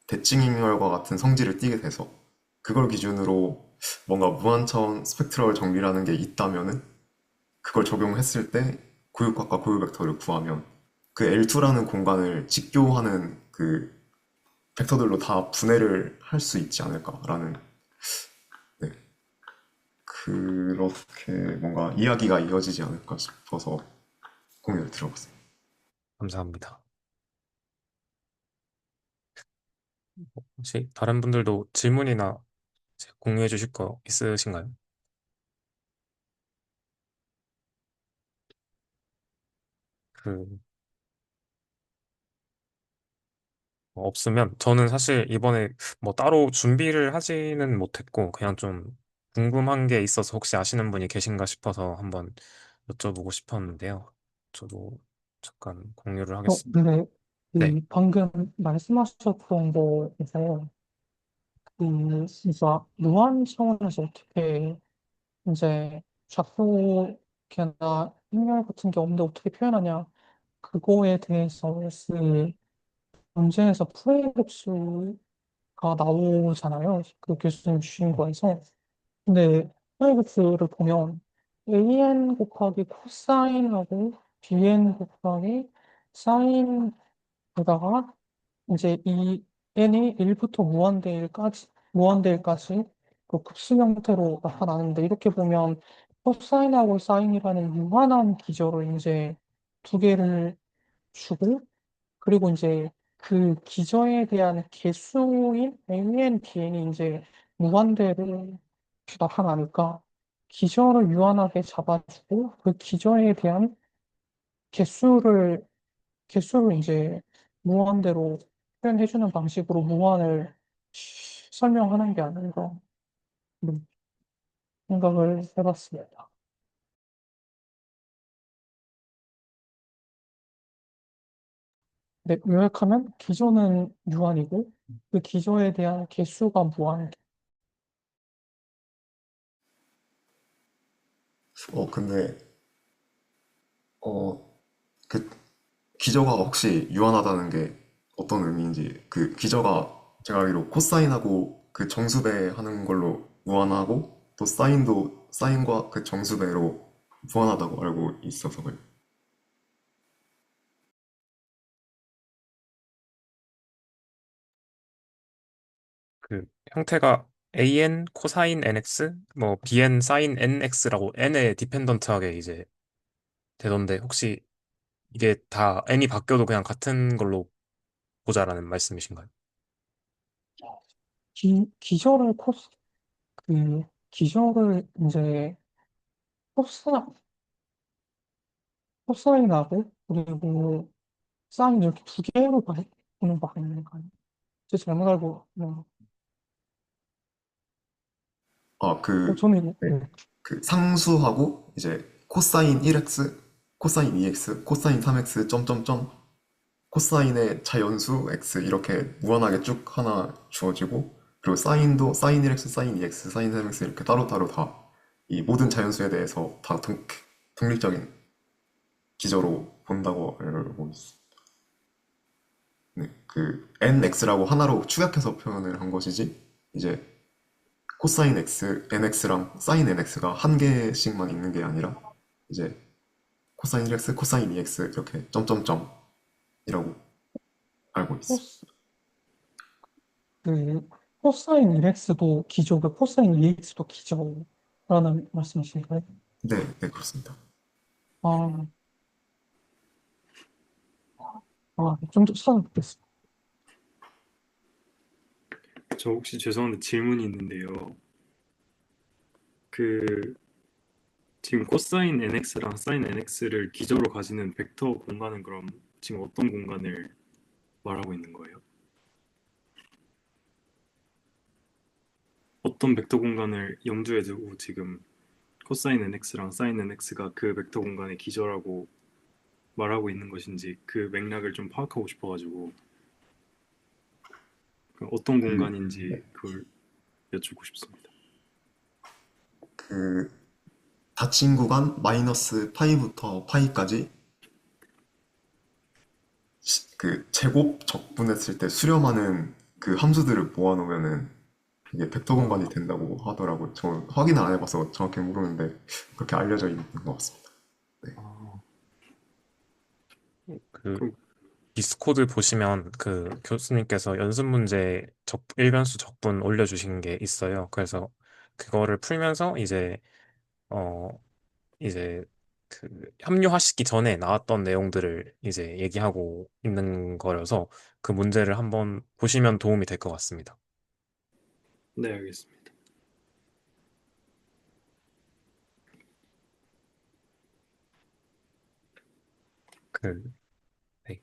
대칭 행렬과 같은 성질을 띠게 돼서 그걸 기준으로 뭔가 무한 차원 스펙트럴 정리라는 게 있다면은 그걸 적용했을 때 고유값과 고유 벡터를 구하면 그 L2라는 공간을 직교하는 그 벡터들로 다 분해를 할 수 있지 않을까라는 네, 그렇게 뭔가 이야기가 이어지지 않을까 싶어서 공유를 들어봤습니다. 감사합니다. 혹시 다른 분들도 질문이나 이제 공유해 주실 거 있으신가요? 그 없으면 저는 사실 이번에 뭐 따로 준비를 하지는 못했고 그냥 좀 궁금한 게 있어서 혹시 아시는 분이 계신가 싶어서 한번 여쭤보고 싶었는데요. 저도 잠깐 공유를 하겠습니다. 근데 네, 방금 말씀하셨던 거에서 진짜 무한 차원에서 어떻게 이제 좌표계나 행렬 같은 게 없는데 어떻게 표현하냐 그거에 대해서 문제에서 프레이급수가 나오잖아요. 그 교수님 주신 거에서. 근데 프레이급수를 보면 an 곱하기 코사인하고 bn 곱하기 사인에다가 이제 이 n이 1부터 무한대일까지 그 급수 형태로 나타나는데 이렇게 보면 코사인하고 사인이라는 무한한 기저를 이제 두 개를 주고 그리고 이제 그 기저에 대한 개수인 AN, BN이 이제 무한대로 나타나니까 기저를 유한하게 잡아주고 그 기저에 대한 개수를 개수를 이제 무한대로 표현해주는 방식으로 무한을 설명하는 게 아닌가 그런 생각을 해봤습니다. 근데 요약하면 기저는 유한이고 그 기저에 대한 개수가 무한. 근데 그 기저가 혹시 유한하다는 게 어떤 의미인지 그 기저가 제가 알기로 코사인하고 그 정수배 하는 걸로 무한하고 또 사인도 사인과 그 정수배로 무한하다고 알고 있어서요. 그 형태가 AN 코사인 NX, 뭐 BN 사인 NX라고 n에 디펜던트하게 이제 되던데 혹시 이게 다 n이 바뀌어도 그냥 같은 걸로 보자라는 말씀이신가요? 기저를 그 기저를 이제 곱사 곱사인하고 그리고 사인 이렇게 두 개로 보는 거 아닌가요? 제 잘못 알고 그, 저는 이거 네. 그 상수하고 이제 코사인 1x, 코사인 2x, 코사인 3x, 점점점, 코사인의 자연수 x 이렇게 무한하게 쭉 하나 주어지고 그리고 사인도 사인 1x, 사인 2x, 사인 3x 이렇게 따로따로 다 이 모든 자연수에 대해서 다 독립적인 기저로 본다고 알고 있습니다. 네, 그 nx라고 하나로 축약해서 표현을 한 것이지 이제 코사인 x, nx랑 사인 nx가 한 개씩만 있는 게 아니라 이제 코사인 1x, 코사인 2x 이렇게 점점점이라고 알고 있어. 코스, 그, 코사인 1x도 기저고, 코사인 2x도 기저라는 말씀이신가요? 네, 네, 그렇습니다. 아, 좀 더 찾아뵙겠습니다. 저 혹시 죄송한데 질문이 있는데요. 그 지금 코사인 nx랑 사인 nx를 기저로 가지는 벡터 공간은 그럼 지금 어떤 공간을 말하고 있는 거예요? 어떤 벡터 공간을 염두에 두고 지금 코사인 nx랑 사인 nx가 그 벡터 공간의 기저라고 말하고 있는 것인지 그 맥락을 좀 파악하고 싶어가지고 그 어떤 그, 공간인지 그걸 여쭙고 싶습니다. 그 닫힌 구간 마이너스 파이부터 파이까지 그 제곱 적분했을 때 수렴하는 그 함수들을 모아놓으면은 이게 벡터 공간이 된다고 하더라고요. 저 확인을 안 해봐서 정확히 모르는데 그렇게 알려져 있는 것 같습니다. 네. 아, 그 그럼 디스코드 보시면 그 교수님께서 연습 문제 일변수 적분 올려주신 게 있어요. 그래서 그거를 풀면서 어, 이제 그 합류화시키기 전에 나왔던 내용들을 이제 얘기하고 있는 거여서 그 문제를 한번 보시면 도움이 될 것 같습니다. 네, 알겠습니다. 그, 네.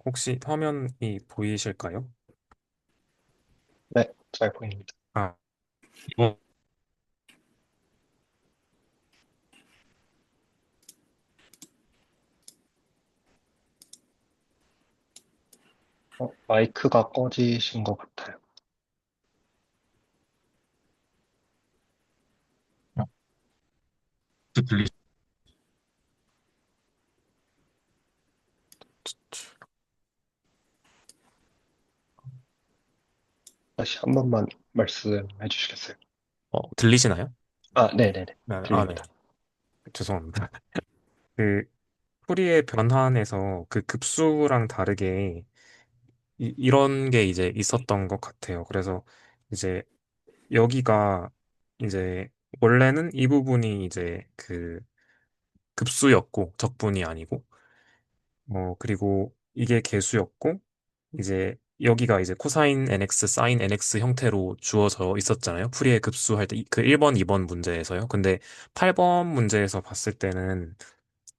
혹시 화면이 보이실까요? 네, 잘 보입니다. 아, 이거 마이크가 꺼지신 것 같아요. 들리 다시 한 번만 말씀해 주시겠어요? 들리시나요? 네네네. 네. 들립니다. 죄송합니다. 그 풀이의 변환에서 그 급수랑 다르게 이런 게 이제 있었던 것 같아요. 그래서 이제 여기가 이제 원래는 이 부분이 이제 그 급수였고 적분이 아니고 그리고 이게 계수였고 이제 여기가 이제 코사인 nx, 사인 nx 형태로 주어져 있었잖아요. 풀이의 급수할 때 그 1번, 2번 문제에서요. 근데 8번 문제에서 봤을 때는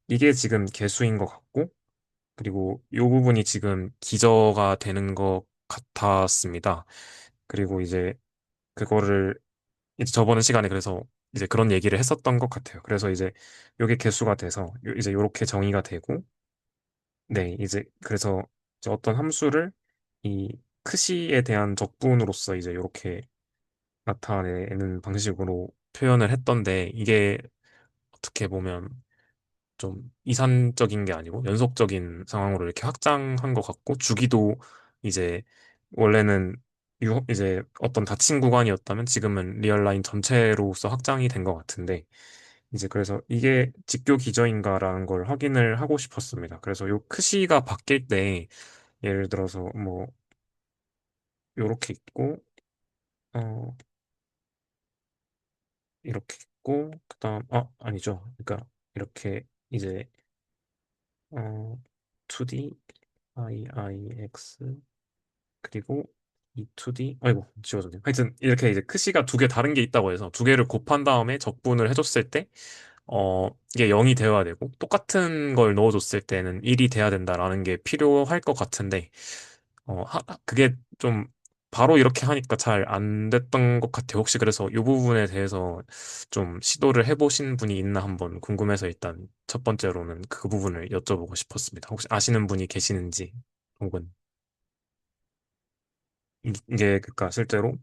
이게 지금 계수인 것 같고 그리고 이 부분이 지금 기저가 되는 것 같았습니다. 그리고 이제 그거를 이제 저번 시간에 그래서 이제 그런 얘기를 했었던 것 같아요. 그래서 이제 요게 개수가 돼서 이제 요렇게 정의가 되고 네, 이제 그래서 이제 어떤 함수를 이 크시에 대한 적분으로서 이제 요렇게 나타내는 방식으로 표현을 했던데 이게 어떻게 보면 좀 이산적인 게 아니고 연속적인 상황으로 이렇게 확장한 것 같고 주기도 이제 원래는 이제 어떤 닫힌 구간이었다면 지금은 리얼라인 전체로서 확장이 된 것 같은데 이제 그래서 이게 직교 기저인가라는 걸 확인을 하고 싶었습니다. 그래서 요 크시가 바뀔 때 예를 들어서 뭐 요렇게 있고 어 이렇게 있고 그다음 아니죠. 그러니까 이렇게 이제 어 2D IIX 그리고 이 2D 아이고 지워졌네. 하여튼 이렇게 이제 크시가 두 개 다른 게 있다고 해서 두 개를 곱한 다음에 적분을 해줬을 때 이게 0이 되어야 되고 똑같은 걸 넣어줬을 때는 1이 돼야 된다라는 게 필요할 것 같은데 그게 좀 바로 이렇게 하니까 잘 안 됐던 것 같아요. 혹시 그래서 이 부분에 대해서 좀 시도를 해보신 분이 있나 한번 궁금해서 일단 첫 번째로는 그 부분을 여쭤보고 싶었습니다. 혹시 아시는 분이 계시는지 혹은 이게 그니까 실제로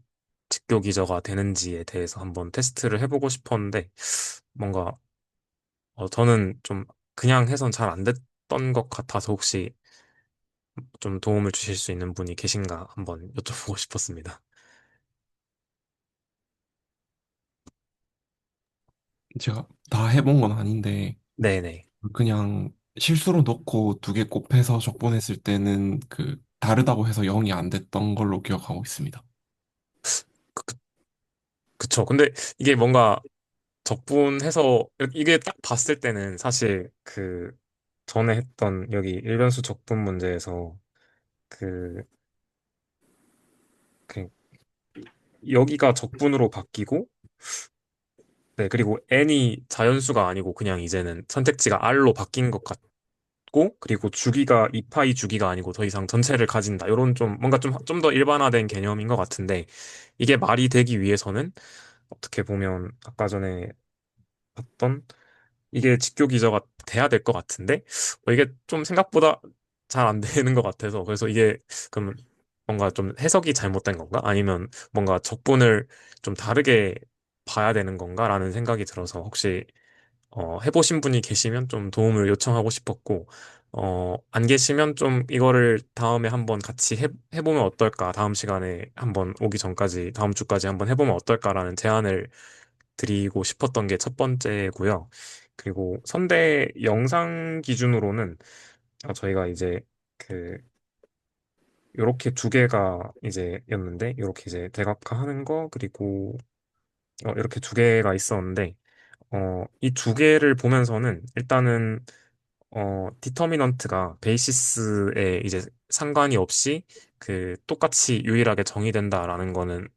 직교 기저가 되는지에 대해서 한번 테스트를 해보고 싶었는데 뭔가 저는 좀 그냥 해선 잘 안 됐던 것 같아서 혹시 좀 도움을 주실 수 있는 분이 계신가 한번 여쭤보고 싶었습니다. 제가 다 해본 건 아닌데 네네. 그냥 실수로 넣고 두 개 곱해서 적분했을 때는 그 다르다고 해서 0이 안 됐던 걸로 기억하고 있습니다. 그, 그- 그쵸. 근데 이게 뭔가 적분해서 이게 딱 봤을 때는 사실 그 전에 했던 여기 일변수 적분 문제에서 그, 그 여기가 적분으로 바뀌고 네 그리고 n이 자연수가 아니고 그냥 이제는 선택지가 r로 바뀐 것 같고 그리고 주기가 2파이 주기가 아니고 더 이상 전체를 가진다 이런 좀 뭔가 좀 더 일반화된 개념인 것 같은데 이게 말이 되기 위해서는 어떻게 보면 아까 전에 봤던 이게 직교 기저가 돼야 될 것 같은데 이게 좀 생각보다 잘 안 되는 것 같아서 그래서 이게 그럼 뭔가 좀 해석이 잘못된 건가? 아니면 뭔가 적분을 좀 다르게 봐야 되는 건가라는 생각이 들어서 혹시 해보신 분이 계시면 좀 도움을 요청하고 싶었고 안 계시면 좀 이거를 다음에 한번 같이 해보면 어떨까? 다음 시간에 한번 오기 전까지 다음 주까지 한번 해보면 어떨까라는 제안을 드리고 싶었던 게 첫 번째고요. 그리고 선대 영상 기준으로는 저희가 이제 그 요렇게 두 개가 이제 였는데 요렇게 이제 대각화하는 거 그리고 이렇게 두 개가 있었는데 이 두 개를 보면서는 일단은 디터미넌트가 베이시스에 이제 상관이 없이 그 똑같이 유일하게 정의된다라는 거는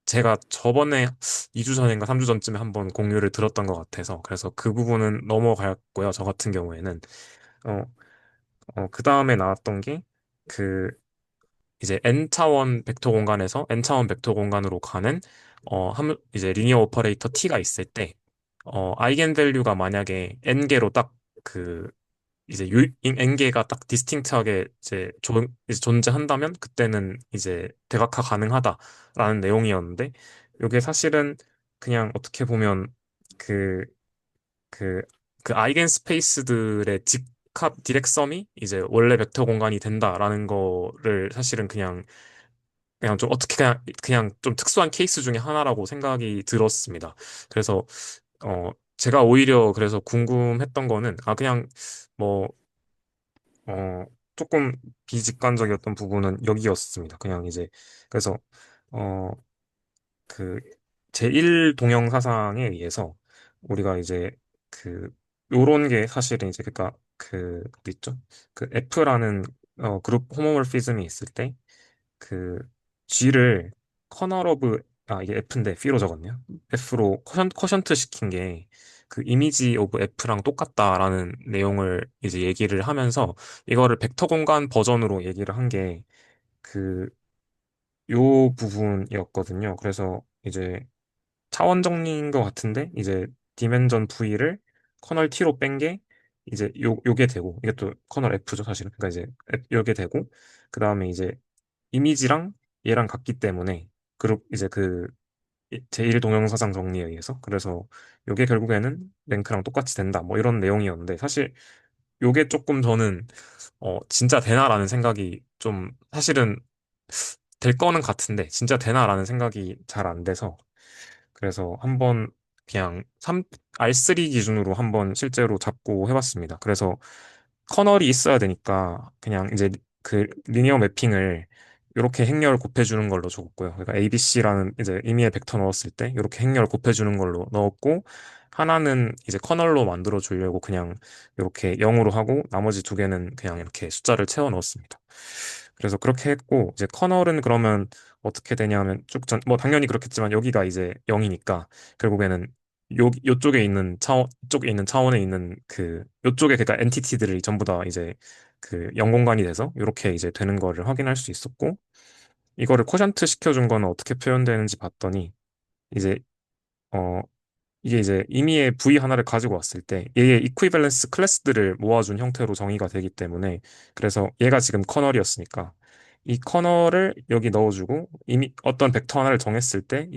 제가 저번에 2주 전인가 3주 전쯤에 한번 공유를 들었던 것 같아서 그래서 그 부분은 넘어갔고요. 저 같은 경우에는 어, 그 다음에 나왔던 게 그 이제 n차원 벡터 공간에서 n차원 벡터 공간으로 가는 이제 리니어 오퍼레이터 t가 있을 때 아이겐 밸류가 만약에 n개로 딱 그 이제 n개가 딱 디스팅트하게 이제 존재한다면 그때는 이제 대각화 가능하다라는 내용이었는데 이게 사실은 그냥 어떻게 보면 그 그 그 아이겐 스페이스들의 집합 디렉섬이 이제 원래 벡터 공간이 된다라는 거를 사실은 그냥 좀 어떻게 그냥 좀 특수한 케이스 중에 하나라고 생각이 들었습니다. 그래서 제가 오히려 그래서 궁금했던 거는 그냥 뭐 어, 조금 비직관적이었던 부분은 여기였습니다. 그냥 이제, 그래서, 어, 그, 제1 동형 사상에 의해서 우리가 이제 그, 요런 게 사실은 이제, 그니까, 어디 있죠? 그 F라는 그룹 호모몰피즘이 있을 때, 그, G를 커널 오브, 이게 F인데 P로 적었네요. F로 커션트 시킨 게 그 이미지 오브 F랑 똑같다라는 내용을 이제 얘기를 하면서 이거를 벡터 공간 버전으로 얘기를 한 게 그, 요 부분이었거든요. 그래서 이제 차원 정리인 것 같은데 이제 디멘전 V를 커널 T로 뺀 게 이제 요게 되고 이게 또 커널 F죠 사실은 그러니까 이제 요게 되고 그 다음에 이제 이미지랑 얘랑 같기 때문에 그룹 이제 그 제1 동영사상 정리에 의해서 그래서 요게 결국에는 랭크랑 똑같이 된다 뭐 이런 내용이었는데 사실 요게 조금 저는 진짜 되나라는 생각이 좀 사실은 될 거는 같은데 진짜 되나라는 생각이 잘 안 돼서 그래서 한번 그냥 R3 기준으로 한번 실제로 잡고 해봤습니다. 그래서 커널이 있어야 되니까 그냥 이제 그 리니어 매핑을 이렇게 행렬 곱해주는 걸로 적었고요. 그러니까 ABC라는 이제 임의의 벡터 넣었을 때 이렇게 행렬 곱해주는 걸로 넣었고 하나는 이제 커널로 만들어 주려고 그냥 이렇게 0으로 하고 나머지 두 개는 그냥 이렇게 숫자를 채워 넣었습니다. 그래서 그렇게 했고 이제 커널은 그러면 어떻게 되냐면 뭐 당연히 그렇겠지만 여기가 이제 0이니까 결국에는 요쪽에 있는 차원, 이쪽에 있는 차원에 있는 요쪽에 그러니까 엔티티들이 전부 다 이제 그 0공간이 돼서 이렇게 이제 되는 거를 확인할 수 있었고 이거를 코션트 시켜준 거는 어떻게 표현되는지 봤더니 이제 어 이게 이제 임의의 V 하나를 가지고 왔을 때 얘의 이퀴밸런스 클래스들을 모아준 형태로 정의가 되기 때문에 그래서 얘가 지금 커널이었으니까 이 커널을 여기 넣어주고 이미 어떤 벡터 하나를 정했을 때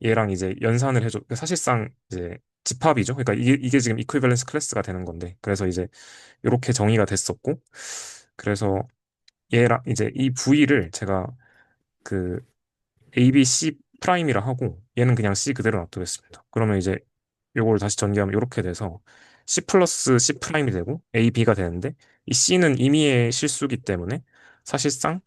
얘랑 이제 연산을 해줘. 그러니까 사실상 이제 집합이죠. 그러니까 이게 지금 이퀴밸런스 클래스가 되는 건데 그래서 이제 이렇게 정의가 됐었고 그래서 얘랑 이제 이 V를 제가 그 A, B, C 프라임이라 하고 얘는 그냥 C 그대로 놔두겠습니다. 그러면 이제 요걸 다시 전개하면 이렇게 돼서 C 플러스 C 프라임이 되고 A, B가 되는데 이 C는 임의의 실수기 때문에 사실상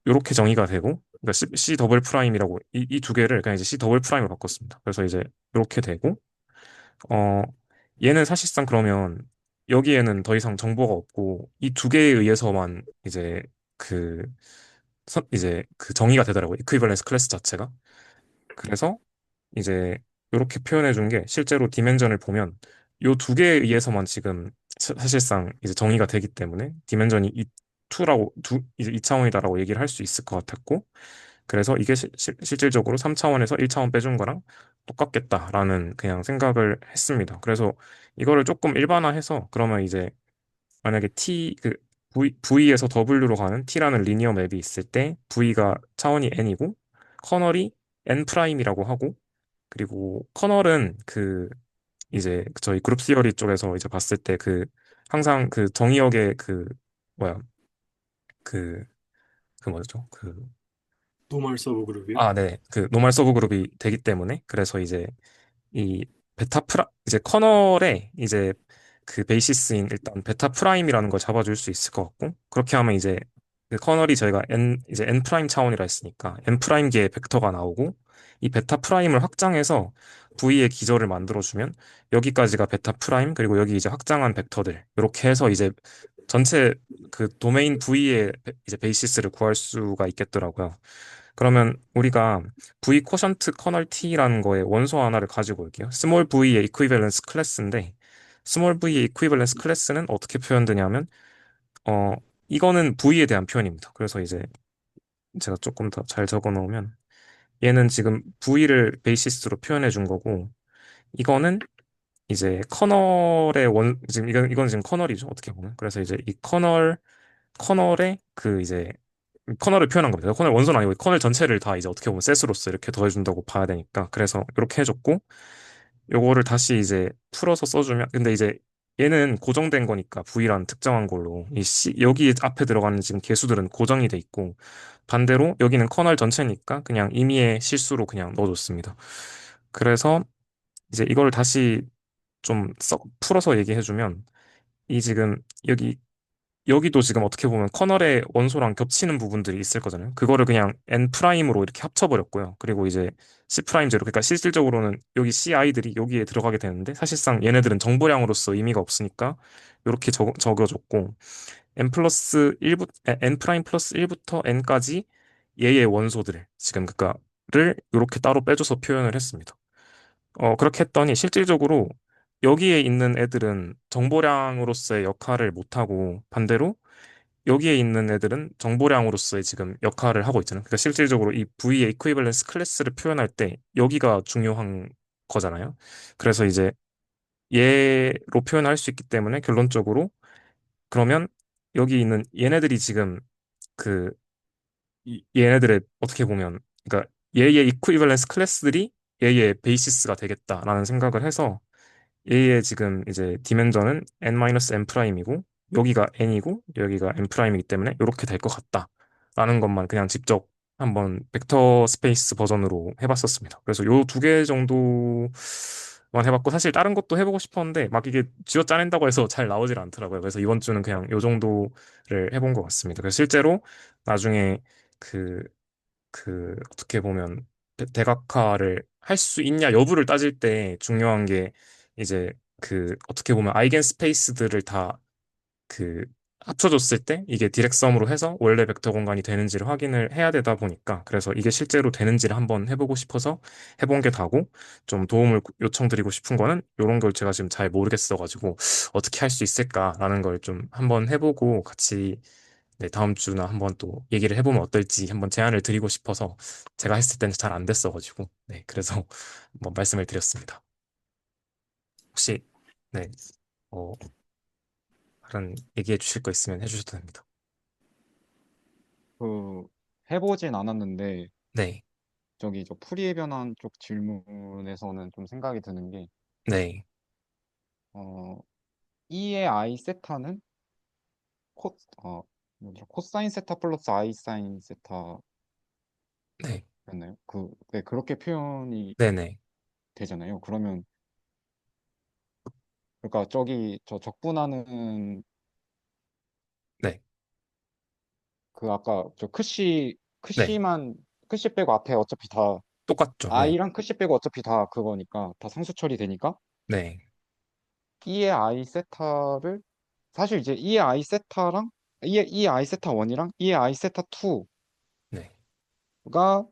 이렇게 정의가 되고 그러니까 C 더블 프라임이라고 이 두 개를 그냥 이제 C 더블 프라임으로 바꿨습니다. 그래서 이제 이렇게 되고 어 얘는 사실상 그러면 여기에는 더 이상 정보가 없고 이 두 개에 의해서만 이제 그 이제 그 정의가 되더라고요. 이퀴벌런스 클래스 자체가. 그래서 이제 이렇게 표현해 준 게 실제로 디멘전을 보면 요 두 개에 의해서만 지금 사실상 이제 정의가 되기 때문에 디멘전이 이 2라고 이제 2차원이다라고 얘기를 할 수 있을 것 같았고 그래서 이게 실질적으로 3차원에서 1차원 빼준 거랑 똑같겠다라는 그냥 생각을 했습니다. 그래서 이거를 조금 일반화해서 그러면 이제 만약에 V에서 W로 가는 T라는 리니어 맵이 있을 때 V가 차원이 n이고 커널이 n 프라임이라고 하고 그리고 커널은 이제 저희 그룹 시어리 쪽에서 이제 봤을 때 항상 정의역의 뭐야 그 뭐죠 노멀 서브 그룹이요? 네. 노멀 서브 그룹이 되기 때문에 그래서 이제 이 이제 커널에 이제 그 베이시스인 일단 베타 프라임이라는 걸 잡아줄 수 있을 것 같고 그렇게 하면 이제 그 커널이 저희가 이제 n 프라임 차원이라 했으니까 n 프라임계의 벡터가 나오고 이 베타 프라임을 확장해서 V의 기저를 만들어주면 여기까지가 베타 프라임 그리고 여기 이제 확장한 벡터들 이렇게 해서 이제 전체 그 도메인 V의 이제 베이시스를 구할 수가 있겠더라고요. 그러면 우리가 V 코션트 커널 T라는 거에 원소 하나를 가지고 올게요. 스몰 V의 이퀴밸런스 클래스인데 스몰 V의 이퀴밸런스 클래스는 어떻게 표현되냐면 어 이거는 V에 대한 표현입니다. 그래서 이제 제가 조금 더 잘 적어 놓으면 얘는 지금 V를 베이시스로 표현해 준 거고 이거는 이제 커널의 지금 이건 지금 커널이죠. 어떻게 보면. 그래서 이제 이 커널의 이제 커널을 표현한 겁니다. 커널 원소는 아니고 커널 전체를 다 이제 어떻게 보면 셋으로서 이렇게 더해준다고 봐야 되니까 그래서 이렇게 해줬고 요거를 다시 이제 풀어서 써주면 근데 이제 얘는 고정된 거니까 V라는 특정한 걸로 이 C 여기 앞에 들어가는 지금 개수들은 고정이 돼 있고 반대로 여기는 커널 전체니까 그냥 임의의 실수로 그냥 넣어줬습니다. 그래서 이제 이걸 다시 좀 풀어서 얘기해주면 이 지금 여기도 지금 어떻게 보면 커널의 원소랑 겹치는 부분들이 있을 거잖아요. 그거를 그냥 n 프라임으로 이렇게 합쳐버렸고요. 그리고 이제 c 프라임 제로 그러니까 실질적으로는 여기 ci들이 여기에 들어가게 되는데 사실상 얘네들은 정보량으로서 의미가 없으니까 이렇게 적어줬고 n 프라임 플러스 1부터 n까지 얘의 원소들 지금 그니까를 이렇게 따로 빼줘서 표현을 했습니다. 그렇게 했더니 실질적으로 여기에 있는 애들은 정보량으로서의 역할을 못하고 반대로 여기에 있는 애들은 정보량으로서의 지금 역할을 하고 있잖아요. 그러니까 실질적으로 이 V의 이퀴밸런스 클래스를 표현할 때 여기가 중요한 거잖아요. 그래서 이제 얘로 표현할 수 있기 때문에 결론적으로 그러면 여기 있는 얘네들이 지금 그 얘네들의 어떻게 보면 그러니까 얘의 이퀴밸런스 클래스들이 얘의 베이시스가 되겠다라는 생각을 해서 얘의 지금 이제 디멘전은 n-n 프라임이고 여기가 n이고 여기가 n 프라임이기 때문에 이렇게 될 것 같다라는 것만 그냥 직접 한번 벡터 스페이스 버전으로 해봤었습니다. 그래서 요 두 개 정도만 해봤고 사실 다른 것도 해보고 싶었는데 막 이게 쥐어 짜낸다고 해서 잘 나오질 않더라고요. 그래서 이번 주는 그냥 요 정도를 해본 것 같습니다. 그래서 실제로 나중에 그 어떻게 보면 대각화를 할 수 있냐 여부를 따질 때 중요한 게 이제 어떻게 보면 아이겐 스페이스들을 다 그 합쳐줬을 때 이게 디렉섬으로 해서 원래 벡터 공간이 되는지를 확인을 해야 되다 보니까 그래서 이게 실제로 되는지를 한번 해보고 싶어서 해본 게 다고 좀 도움을 요청드리고 싶은 거는 이런 걸 제가 지금 잘 모르겠어가지고 어떻게 할 수 있을까라는 걸 좀 한번 해보고 같이 네, 다음 주나 한번 또 얘기를 해보면 어떨지 한번 제안을 드리고 싶어서 제가 했을 때는 잘 안 됐어가지고 네, 그래서 한번 말씀을 드렸습니다. 혹시 네, 어, 다른 얘기해 주실 거 있으면 해주셔도 됩니다. 그 해보진 않았는데 네, 저기 저 풀이의 변환 쪽 질문에서는 좀 생각이 드는 게 네, 어, E의 I 세타는 코, 어, 뭐죠? 코사인 세타 플러스 I 사인 세타였나요? 네, 네, 그렇게 표현이 네네, 되잖아요. 그러면 그러니까 저기 저 적분하는 네, 그 아까 저 크시 네. 크시만 크시 빼고 앞에 어차피 다 똑같죠. 네, I랑 크시 빼고 어차피 다 그거니까 다 상수 처리되니까 네, E의 I 세타를 사실 이제 E의 I 세타랑 E의 I 세타 1이랑 E의 I 세타 네. 2가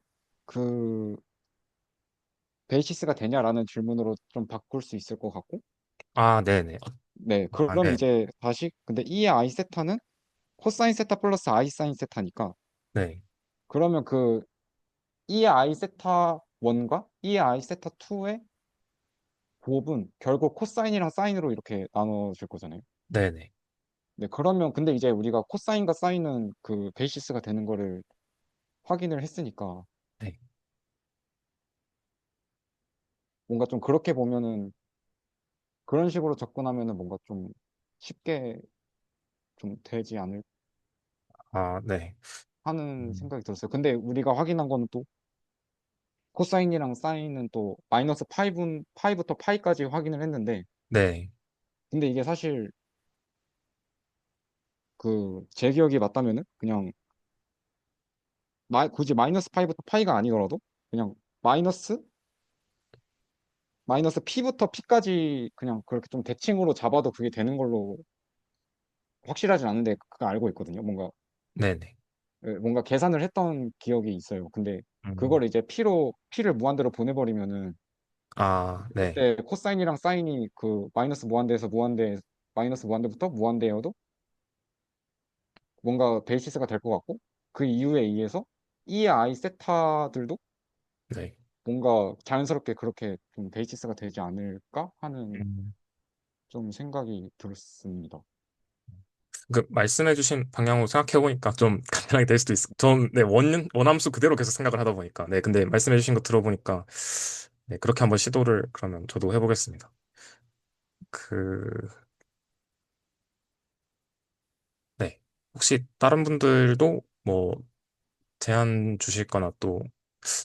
그 베이시스가 되냐라는 질문으로 좀 바꿀 수 있을 것 같고 아, 네네. 네 아, 그럼 네, 이제 다시 근데 E의 I 세타는 코사인 세타 플러스 I 사인 세타니까 네, 그러면 그 E의 I 세타 1과 E의 I 세타 2의 곱은 결국 코사인이랑 사인으로 이렇게 나눠질 거잖아요. 네네, 네, 그러면 근데 이제 우리가 코사인과 사인은 그 베이시스가 되는 거를 확인을 했으니까 네. 뭔가 좀 그렇게 보면은 그런 식으로 접근하면은 뭔가 좀 쉽게 좀 되지 않을 아, 네. 하는 음, 생각이 들었어요. 근데 우리가 확인한 거는 또 코사인이랑 사인은 또 마이너스 파이부터 파이까지 확인을 했는데 네, 근데 이게 사실 그 제 기억이 맞다면은 그냥 굳이 마이너스 파이부터 파이가 아니더라도 그냥 마이너스 P부터 P까지 그냥 그렇게 좀 대칭으로 잡아도 그게 되는 걸로 확실하진 않은데 그거 알고 있거든요. 네네. 뭔가 계산을 했던 기억이 있어요. 근데 음, 그걸 이제 P를 무한대로 보내버리면은 아, 네, 그때 코사인이랑 사인이 그 마이너스 무한대에서 마이너스 무한대부터 무한대여도 뭔가 베이시스가 될 것 같고 그 이유에 의해서 E의 I 세타들도 네. 뭔가 자연스럽게 그렇게 좀 베이시스가 되지 않을까 하는 음, 좀 생각이 들었습니다. 그 말씀해주신 방향으로 생각해보니까 좀 간단하게 될 수도 있어. 전, 네, 원함수 그대로 계속 생각을 하다 보니까. 네, 근데 말씀해주신 거 들어보니까, 네, 그렇게 한번 시도를 그러면 저도 해보겠습니다. 그, 네. 혹시 다른 분들도 뭐 제안 주실 거나 또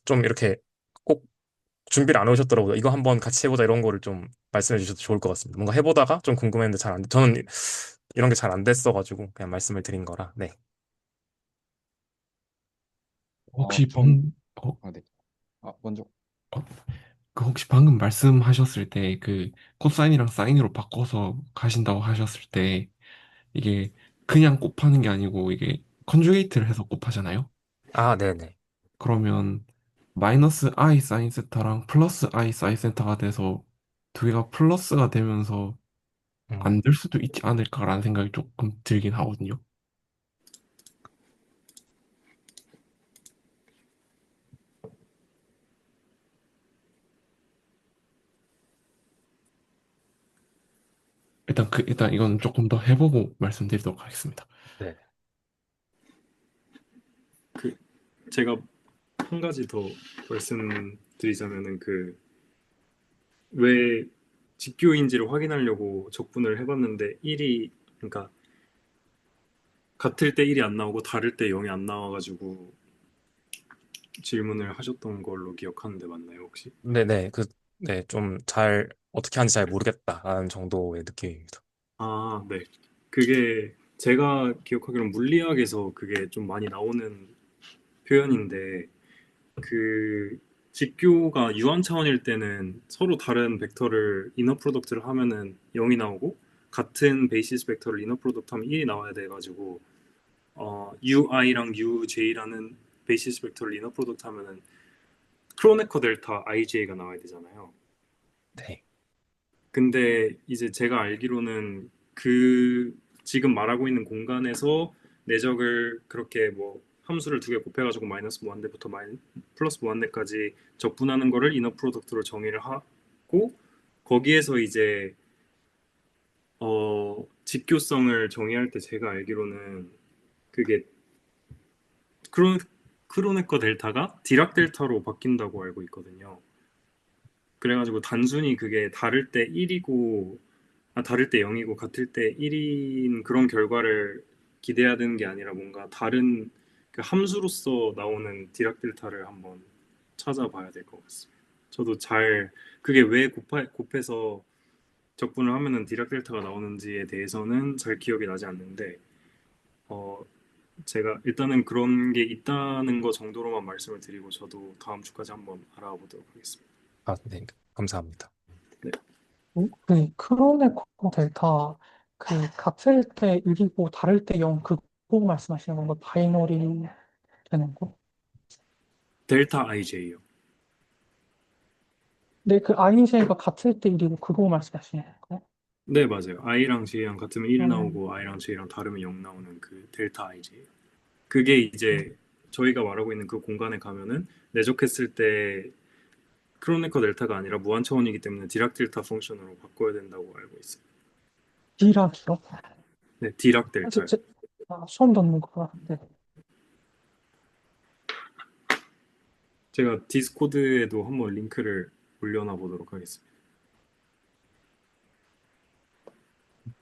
좀 이렇게 꼭 준비를 안 해오셨더라고요. 이거 한번 같이 해보자 이런 거를 좀 말씀해 주셔도 좋을 것 같습니다. 뭔가 해보다가 좀 궁금했는데 잘 안, 저는 이런 게 잘 안 됐어가지고 그냥 말씀을 드린 거라. 네. 혹시 전, 네. 먼저, 어, 그 혹시 방금 말씀하셨을 때 그 코사인이랑 사인으로 바꿔서 가신다고 하셨을 때 이게 그냥 곱하는 게 아니고 이게 컨주게이트를 해서 곱하잖아요? 아, 네네. 그러면 마이너스 i 사인 세타랑 플러스 i 사인 세타가 돼서 두 개가 플러스가 되면서 안 음, 될 수도 있지 않을까라는 생각이 조금 들긴 하거든요. 일단 이건 조금 더 해보고 말씀드리도록 하겠습니다. 네. 그 제가 한 가지 더 말씀드리자면은 그 왜 직교인지를 확인하려고 적분을 해봤는데 1이 그러니까 같을 때 1이 안 나오고 다를 때 0이 안 나와가지고 질문을 하셨던 걸로 기억하는데 맞나요 혹시? 네네. 네, 좀 어떻게 하는지 잘 모르겠다라는 정도의 느낌입니다. 아, 네. 그게 제가 기억하기로는 물리학에서 그게 좀 많이 나오는 표현인데 그 직교가 유한 차원일 때는 서로 다른 벡터를 이너 프로덕트를 하면은 0이 나오고 같은 베이시스 벡터를 이너 프로덕트 하면 1이 나와야 돼가지고 UI랑 UJ라는 베이시스 벡터를 이너 프로덕트 하면은 크로네커 델타 IJ가 나와야 되잖아요. 네. 근데 이제 제가 알기로는 그 지금 말하고 있는 공간에서 내적을 그렇게 뭐 함수를 두 개 곱해가지고 마이너스 무한대부터 플러스 무한대까지 적분하는 거를 이너 프로덕트로 정의를 하고 거기에서 이제 직교성을 정의할 때 제가 알기로는 그게 크로네커 델타가 디락 델타로 바뀐다고 알고 있거든요. 그래가지고 단순히 그게 다를 때 1이고, 다를 때 0이고 같을 때 1인 그런 결과를 기대해야 되는 게 아니라 뭔가 다른 그 함수로서 나오는 디락 델타를 한번 찾아봐야 될 것 같습니다. 저도 그게 왜 곱해서 적분을 하면은 디락 델타가 나오는지에 대해서는 잘 기억이 나지 않는데, 어, 제가 일단은 그런 게 있다는 거 정도로만 말씀을 드리고 저도 다음 주까지 한번 알아보도록 하겠습니다. 아, 네. 감사합니다. 네. 그 크로네코 델타 그 같을 때 1이고 다를 때 0 그거 말씀하시는 건가? 바이너리 되는 거? 델타 IJ요. 네, 그 IJ가 같을 때 1이고 그거 말씀하시는 건가요? 네, 맞아요. I랑 J랑 같으면 1 음, 나오고 I랑 J랑 다르면 0 나오는 그 델타 IJ예요. 그게 이제 저희가 말하고 있는 그 공간에 가면은 내적했을 때 크로네커 델타가 아니라 무한 차원이기 때문에 디락 델타 펑션으로 바꿔야 된다고 알고 있어요. 디락이요? 네, 디락 아, 델타요. 처음 듣는 거라. 네. 제가 디스코드에도 한번 링크를 올려놔 보도록 하겠습니다.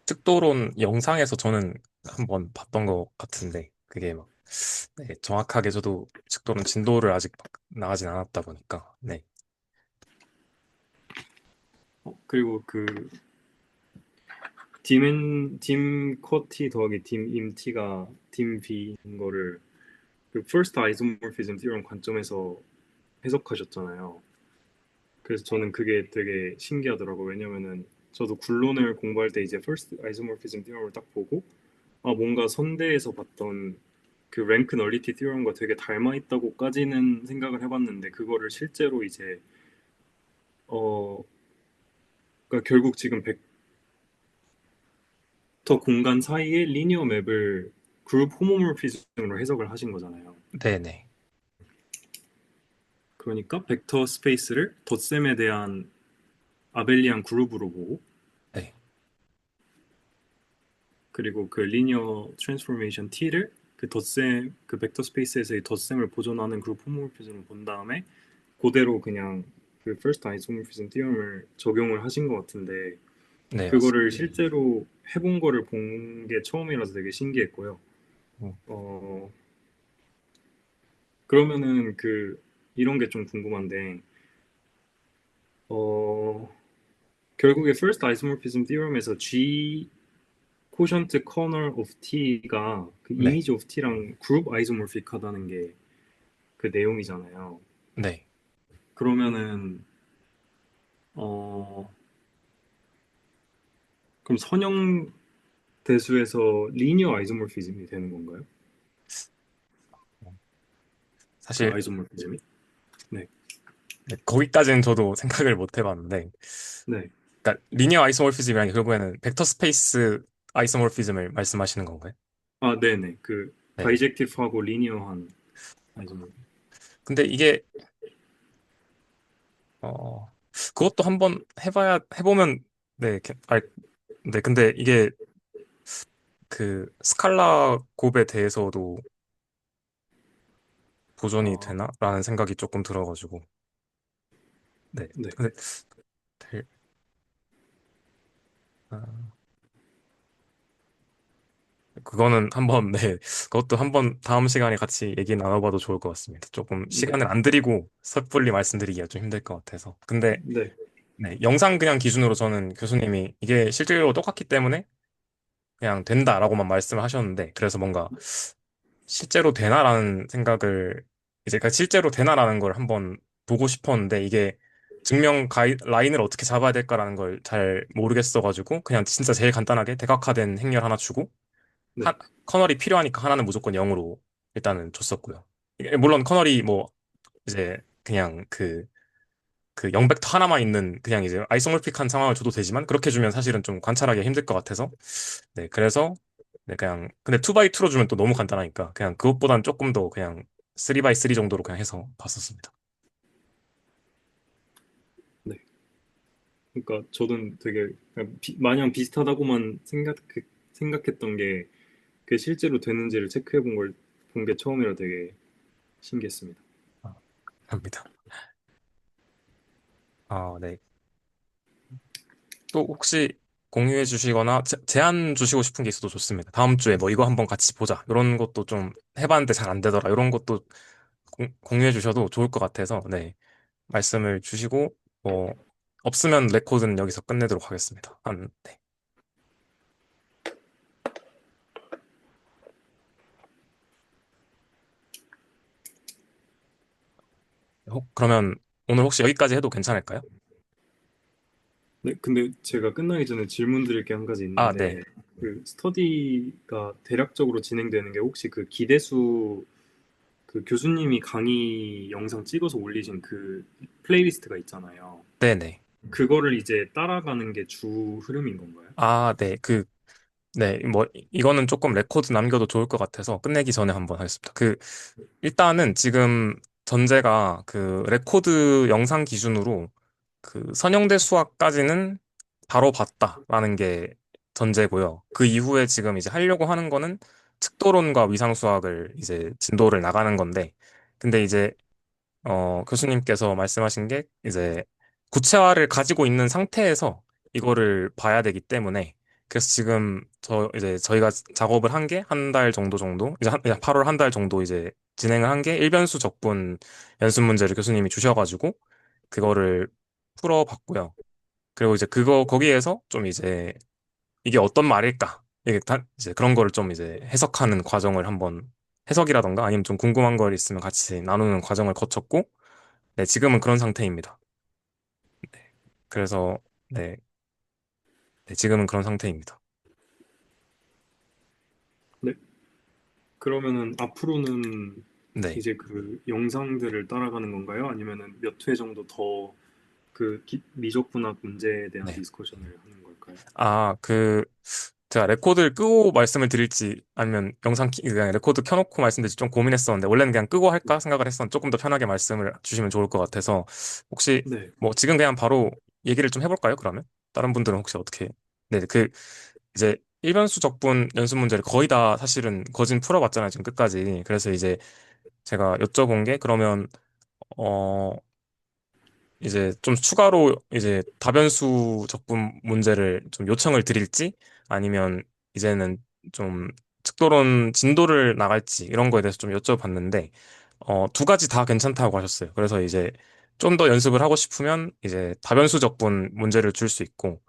특도론 영상에서 저는 한번 봤던 것 같은데, 그게 막, 네, 정확하게 저도 특도론 진도를 아직 나가진 않았다 보니까, 네. 그리고 그 dim 커티 더하기 dim imt가 dim v인 거를 그 first isomorphism theorem 관점에서 해석하셨잖아요. 그래서 저는 그게 되게 신기하더라고요. 왜냐면은 저도 굴론을 공부할 때 이제 first isomorphism theorem을 딱 보고 뭔가 선대에서 봤던 그 랭크 널리티 theorem과 되게 닮아 있다고까지는 생각을 해봤는데 그거를 실제로 이제 어 그러니까 결국 지금 벡터 공간 사이의 리니어 맵을 그룹 호모모피즘으로 해석을 하신 거잖아요. 네네. 그러니까 벡터 스페이스를 덧셈에 대한 아벨리안 그룹으로 보고 네. 그리고 그 리니어 트랜스포메이션 T를 그 덧셈 그 벡터 스페이스에서의 덧셈을 보존하는 그룹 호모모피즘을 본 다음에 그대로 그냥 그 first isomorphism theorem을 적용을 하신 것 같은데 네, 맞습니다. 그거를 실제로 해본 거를 본 게 처음이라서 되게 신기했고요. 음, 어, 그러면은 이런 게 좀 궁금한데 어, 결국에 first isomorphism theorem에서 G quotient kernel of T가 그 네, image of T랑 group isomorphic하다는 게 그 내용이잖아요. 네. 그러면은 어, 그럼 선형 대수에서 리니어 아이소모피즘이 되는 건가요? 그 사실, 아이소모피즘이? 네, 네, 거기까지는 저도 생각을 못 해봤는데, 네. 그러니까 리니어 아이소모피즘이라는 게 결국에는 벡터 스페이스 아이소모피즘을 말씀하시는 건가요? 네네. 그 네. 바이젝티브하고 리니어한 아이소모피즘. 근데 이게 어 그것도 한번 해보면 네, 네, 근데 이게 그 스칼라 곱에 대해서도 보존이 아, 되나라는 생각이 조금 들어가지고 네. 네, 근데 될- 아, 그거는 한번 네, 그것도 한번 다음 시간에 같이 얘기 나눠봐도 좋을 것 같습니다. 조금 네, 시간을 안 들이고 섣불리 말씀드리기가 좀 힘들 것 같아서. 근데 네, 네, 영상 그냥 기준으로 저는 교수님이 이게 실질적으로 똑같기 때문에 그냥 된다라고만 말씀을 하셨는데, 그래서 뭔가 실제로 되나라는 생각을, 이제 그 실제로 되나라는 걸 한번 보고 싶었는데, 이게 라인을 어떻게 잡아야 될까라는 걸 잘 모르겠어가지고, 그냥 진짜 제일 간단하게 대각화된 행렬 하나 주고, 네. 커널이 필요하니까 하나는 무조건 0으로 일단은 줬었고요. 물론 커널이 뭐, 이제 그냥 그 0벡터 하나만 있는 그냥 이제 아이소몰픽한 상황을 줘도 되지만, 그렇게 주면 사실은 좀 관찰하기 힘들 것 같아서, 네, 그래서, 네, 그냥, 근데 2x2로 주면 또 너무 간단하니까, 그냥 그것보단 조금 더 그냥 3x3 정도로 그냥 해서 봤었습니다. 네. 그러니까 저는 되게 그냥 마냥 비슷하다고만 생각했던 게 그게 실제로 되는지를 체크해 본 게 처음이라 되게 신기했습니다. 아, 합니다. 네. 또 혹시 공유해 주시거나 제안 주시고 싶은 게 있어도 좋습니다. 다음 주에 뭐 이거 한번 같이 보자. 이런 것도 좀 해봤는데 잘 안 되더라. 이런 것도 공유해 주셔도 좋을 것 같아서, 네. 말씀을 주시고, 뭐, 없으면 레코드는 여기서 끝내도록 하겠습니다. 네. 그러면 오늘 혹시 여기까지 해도 괜찮을까요? 네, 근데 제가 끝나기 전에 질문 드릴 게 한 가지 네. 있는데, 그 스터디가 대략적으로 진행되는 게 혹시 그 기대수, 그 교수님이 강의 영상 찍어서 올리신 그 플레이리스트가 있잖아요. 네네. 그거를 이제 따라가는 게 주 흐름인 건가요? 네. 네. 뭐, 이거는 조금 레코드 남겨도 좋을 것 같아서 끝내기 전에 한번 하겠습니다. 일단은 지금 전제가 그 레코드 영상 기준으로 그 선형대 수학까지는 바로 봤다라는 게 전제고요. 그 이후에 지금 이제 하려고 하는 거는 측도론과 위상수학을 이제 진도를 나가는 건데, 근데 이제 교수님께서 말씀하신 게 이제 구체화를 가지고 있는 상태에서 이거를 봐야 되기 때문에 그래서 지금 이제 저희가 작업을 한 게 한 달 정도 이제 8월 한 달 정도 이제 진행을 한 게 일변수 적분 연습 문제를 교수님이 주셔가지고 그거를 풀어봤고요. 그리고 이제 거기에서 좀 이제 이게 어떤 말일까? 이제 그런 거를 좀 이제 해석하는 과정을 한번 해석이라던가 아니면 좀 궁금한 거 있으면 같이 나누는 과정을 거쳤고 네, 지금은 그런 상태입니다. 그래서, 네, 네, 지금은 그런 상태입니다. 네. 그러면은 앞으로는 네, 이제 그 영상들을 따라가는 건가요? 아니면은 몇 회 정도 더 그 미적분학 문제에 대한 네. 디스커션을 하는 걸까요? 제가 레코드를 끄고 말씀을 드릴지 아니면 그냥 레코드 켜놓고 말씀드릴지 좀 고민했었는데, 원래는 그냥 끄고 할까 생각을 했었는데, 조금 더 편하게 말씀을 주시면 좋을 것 같아서, 혹시, 네. 뭐, 지금 그냥 바로 얘기를 좀 해볼까요, 그러면? 다른 분들은 혹시 어떻게, 네, 이제, 일변수 적분 연습 문제를 거의 다 사실은 거진 풀어봤잖아요, 지금 끝까지. 그래서 이제 제가 여쭤본 게, 그러면, 어, 이제 좀 추가로 이제 다변수 적분 문제를 좀 요청을 드릴지 아니면 이제는 좀 측도론 진도를 나갈지 이런 거에 대해서 좀 여쭤봤는데 두 가지 다 괜찮다고 하셨어요. 그래서 이제 좀 더 연습을 하고 싶으면 이제 다변수 적분 문제를 줄 수 있고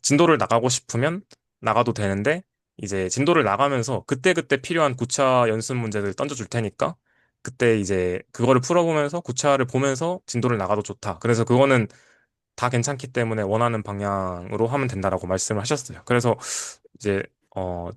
진도를 나가고 싶으면 나가도 되는데, 이제 진도를 나가면서 그때그때 필요한 구차 연습 문제들 던져줄 테니까, 그때 이제 그거를 풀어보면서 구차를 보면서 진도를 나가도 좋다. 그래서 그거는 다 괜찮기 때문에 원하는 방향으로 하면 된다라고 말씀을 하셨어요. 그래서 이제,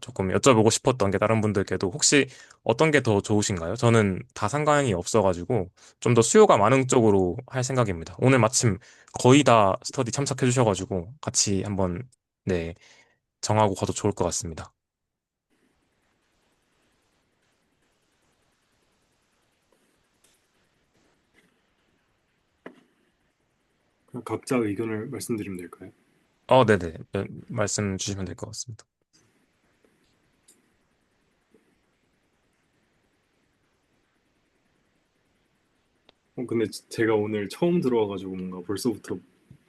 조금 여쭤보고 싶었던 게 다른 분들께도 혹시 어떤 게 더 좋으신가요? 저는 다 상관이 없어가지고 좀 더 수요가 많은 쪽으로 할 생각입니다. 오늘 마침 거의 다 스터디 참석해 주셔가지고 같이 한번 네 정하고 가도 좋을 것 같습니다. 그럼 각자 의견을 말씀드리면 될까요? 네네. 말씀 주시면 될 것 같습니다. 근데 제가 오늘 처음 들어와가지고 뭔가 벌써부터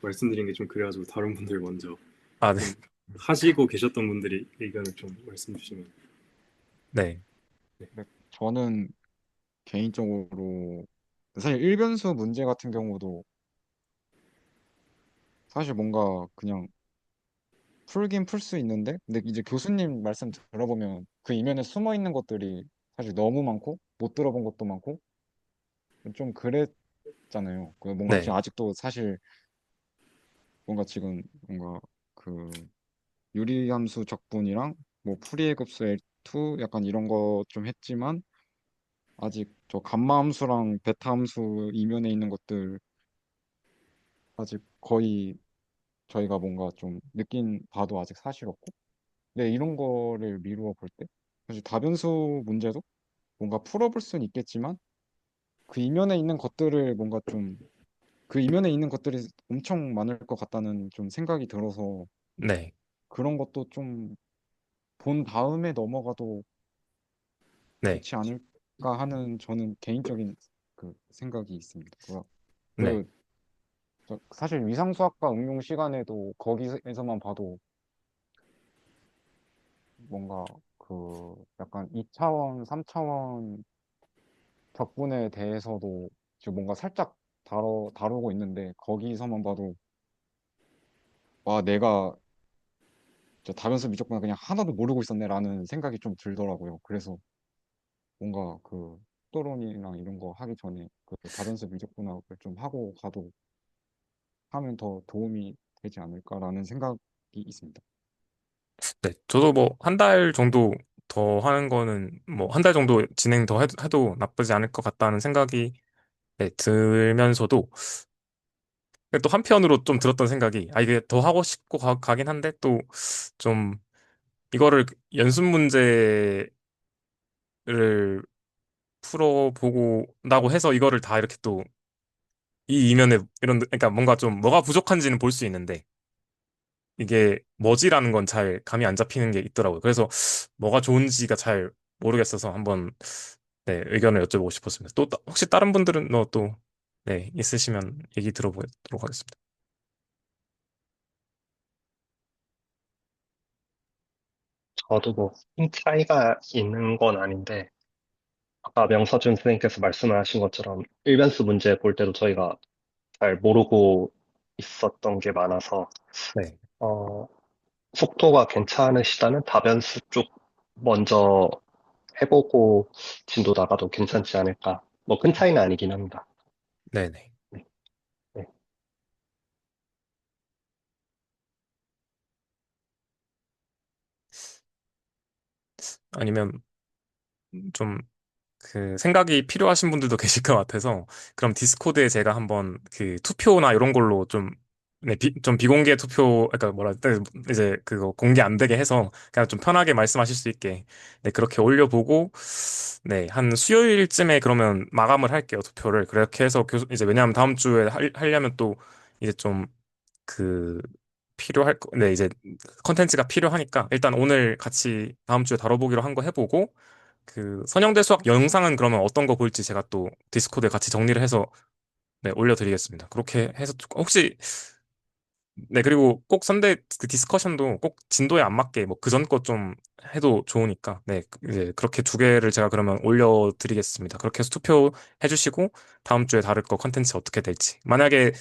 말씀드린 게 좀 그래가지고 다른 분들 먼저 네. 좀 하시고 계셨던 분들이 의견을 좀 말씀 주시면. 네. 근데 저는 개인적으로 사실 일변수 문제 같은 경우도 사실 뭔가 그냥 풀긴 풀 수 있는데, 근데 이제 교수님 말씀 들어보면 그 이면에 숨어 있는 것들이 사실 너무 많고 못 들어본 것도 많고 좀 그랬잖아요. 그 뭔가 지금 네. 아직도 사실 뭔가 지금 뭔가 그 유리함수 적분이랑 뭐 풀이의 급수 L2 약간 이런 거 좀 했지만 아직 저 감마 함수랑 베타 함수 이면에 있는 것들 아직 거의 저희가 뭔가 좀 느낀 바도 아직 사실 없고, 근데 이런 거를 미루어 볼 때 사실 다변수 문제도 뭔가 풀어볼 수는 있겠지만 그 이면에 있는 것들을 뭔가 좀 그 이면에 있는 것들이 엄청 많을 것 같다는 좀 생각이 들어서 네. 그런 것도 좀 본 다음에 넘어가도 네. 좋지 않을까 하는 저는 개인적인 그 생각이 있습니다. 네, 그, 사실 위상수학과 응용 시간에도 거기에서만 봐도 뭔가 그 약간 2차원, 3차원 적분에 대해서도 지금 뭔가 살짝 다루고 있는데 거기서만 봐도 와, 내가 저 다변수 미적분을 그냥 하나도 모르고 있었네라는 생각이 좀 들더라고요. 그래서 뭔가 그 토론이랑 이런 거 하기 전에 그 다변수 미적분학을 좀 하고 가도 하면 더 도움이 되지 않을까라는 생각이 있습니다. 네. 저도 뭐 한 달 정도 더 하는 거는 뭐 한 달 정도 진행 더 해도 나쁘지 않을 것 같다는 생각이 네, 들면서도 또 한편으로 좀 들었던 생각이 이게 더 하고 싶고 가긴 한데 또 좀 이거를 연습 문제를 풀어보고 나고 해서 이거를 다 이렇게 또 이 이면에 이런 그러니까 뭔가 좀 뭐가 부족한지는 볼 수 있는데 이게 뭐지라는 건 잘 감이 안 잡히는 게 있더라고요. 그래서 뭐가 좋은지가 잘 모르겠어서 한번 네, 의견을 여쭤보고 싶었습니다. 또 혹시 다른 분들은 또 네, 있으시면 얘기 들어보도록 하겠습니다. 저도 뭐 큰 차이가 있는 건 아닌데 아까 명서준 선생님께서 말씀하신 것처럼 일변수 문제 볼 때도 저희가 잘 모르고 있었던 게 많아서 네. 어, 속도가 괜찮으시다면 다변수 쪽 먼저 해보고 진도 나가도 괜찮지 않을까. 뭐 큰 차이는 아니긴 합니다. 네네. 네, 네. 아니면 좀 그 생각이 필요하신 분들도 계실 것 같아서 그럼 디스코드에 제가 한번 그 투표나 이런 걸로 좀 네, 좀 비공개 투표, 그러니까 뭐라, 이제 그거 공개 안 되게 해서 그냥 좀 편하게 말씀하실 수 있게 네, 그렇게 올려보고 네, 한 수요일쯤에 그러면 마감을 할게요, 투표를. 그렇게 해서 이제 왜냐하면 다음 주에 하려면 또 이제 좀 그 네, 이제 컨텐츠가 필요하니까 일단 오늘 같이 다음 주에 다뤄보기로 한 거 해보고 그 선형대 수학 영상은 그러면 어떤 거 볼지 제가 또 디스코드에 같이 정리를 해서 네, 올려드리겠습니다. 그렇게 해서 혹시 네, 그리고 꼭 선대 그 디스커션도 꼭 진도에 안 맞게 뭐 그전 거 좀 해도 좋으니까 네, 이제 그렇게 두 개를 제가 그러면 올려드리겠습니다. 그렇게 해서 투표해 주시고 다음 주에 다룰 거 컨텐츠 어떻게 될지. 만약에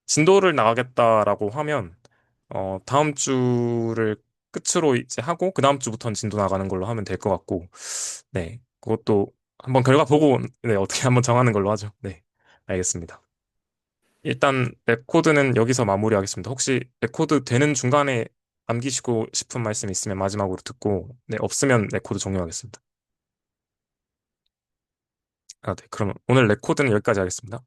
진도를 나가겠다라고 하면 다음 주를 끝으로 이제 하고 그 다음 주부터는 진도 나가는 걸로 하면 될 것 같고 네, 그것도 한번 결과 보고 네, 어떻게 한번 정하는 걸로 하죠. 네, 알겠습니다. 일단 레코드는 여기서 마무리하겠습니다. 혹시 레코드 되는 중간에 남기시고 싶은 말씀 있으면 마지막으로 듣고 네, 없으면 레코드 종료하겠습니다. 네, 그럼 오늘 레코드는 여기까지 하겠습니다.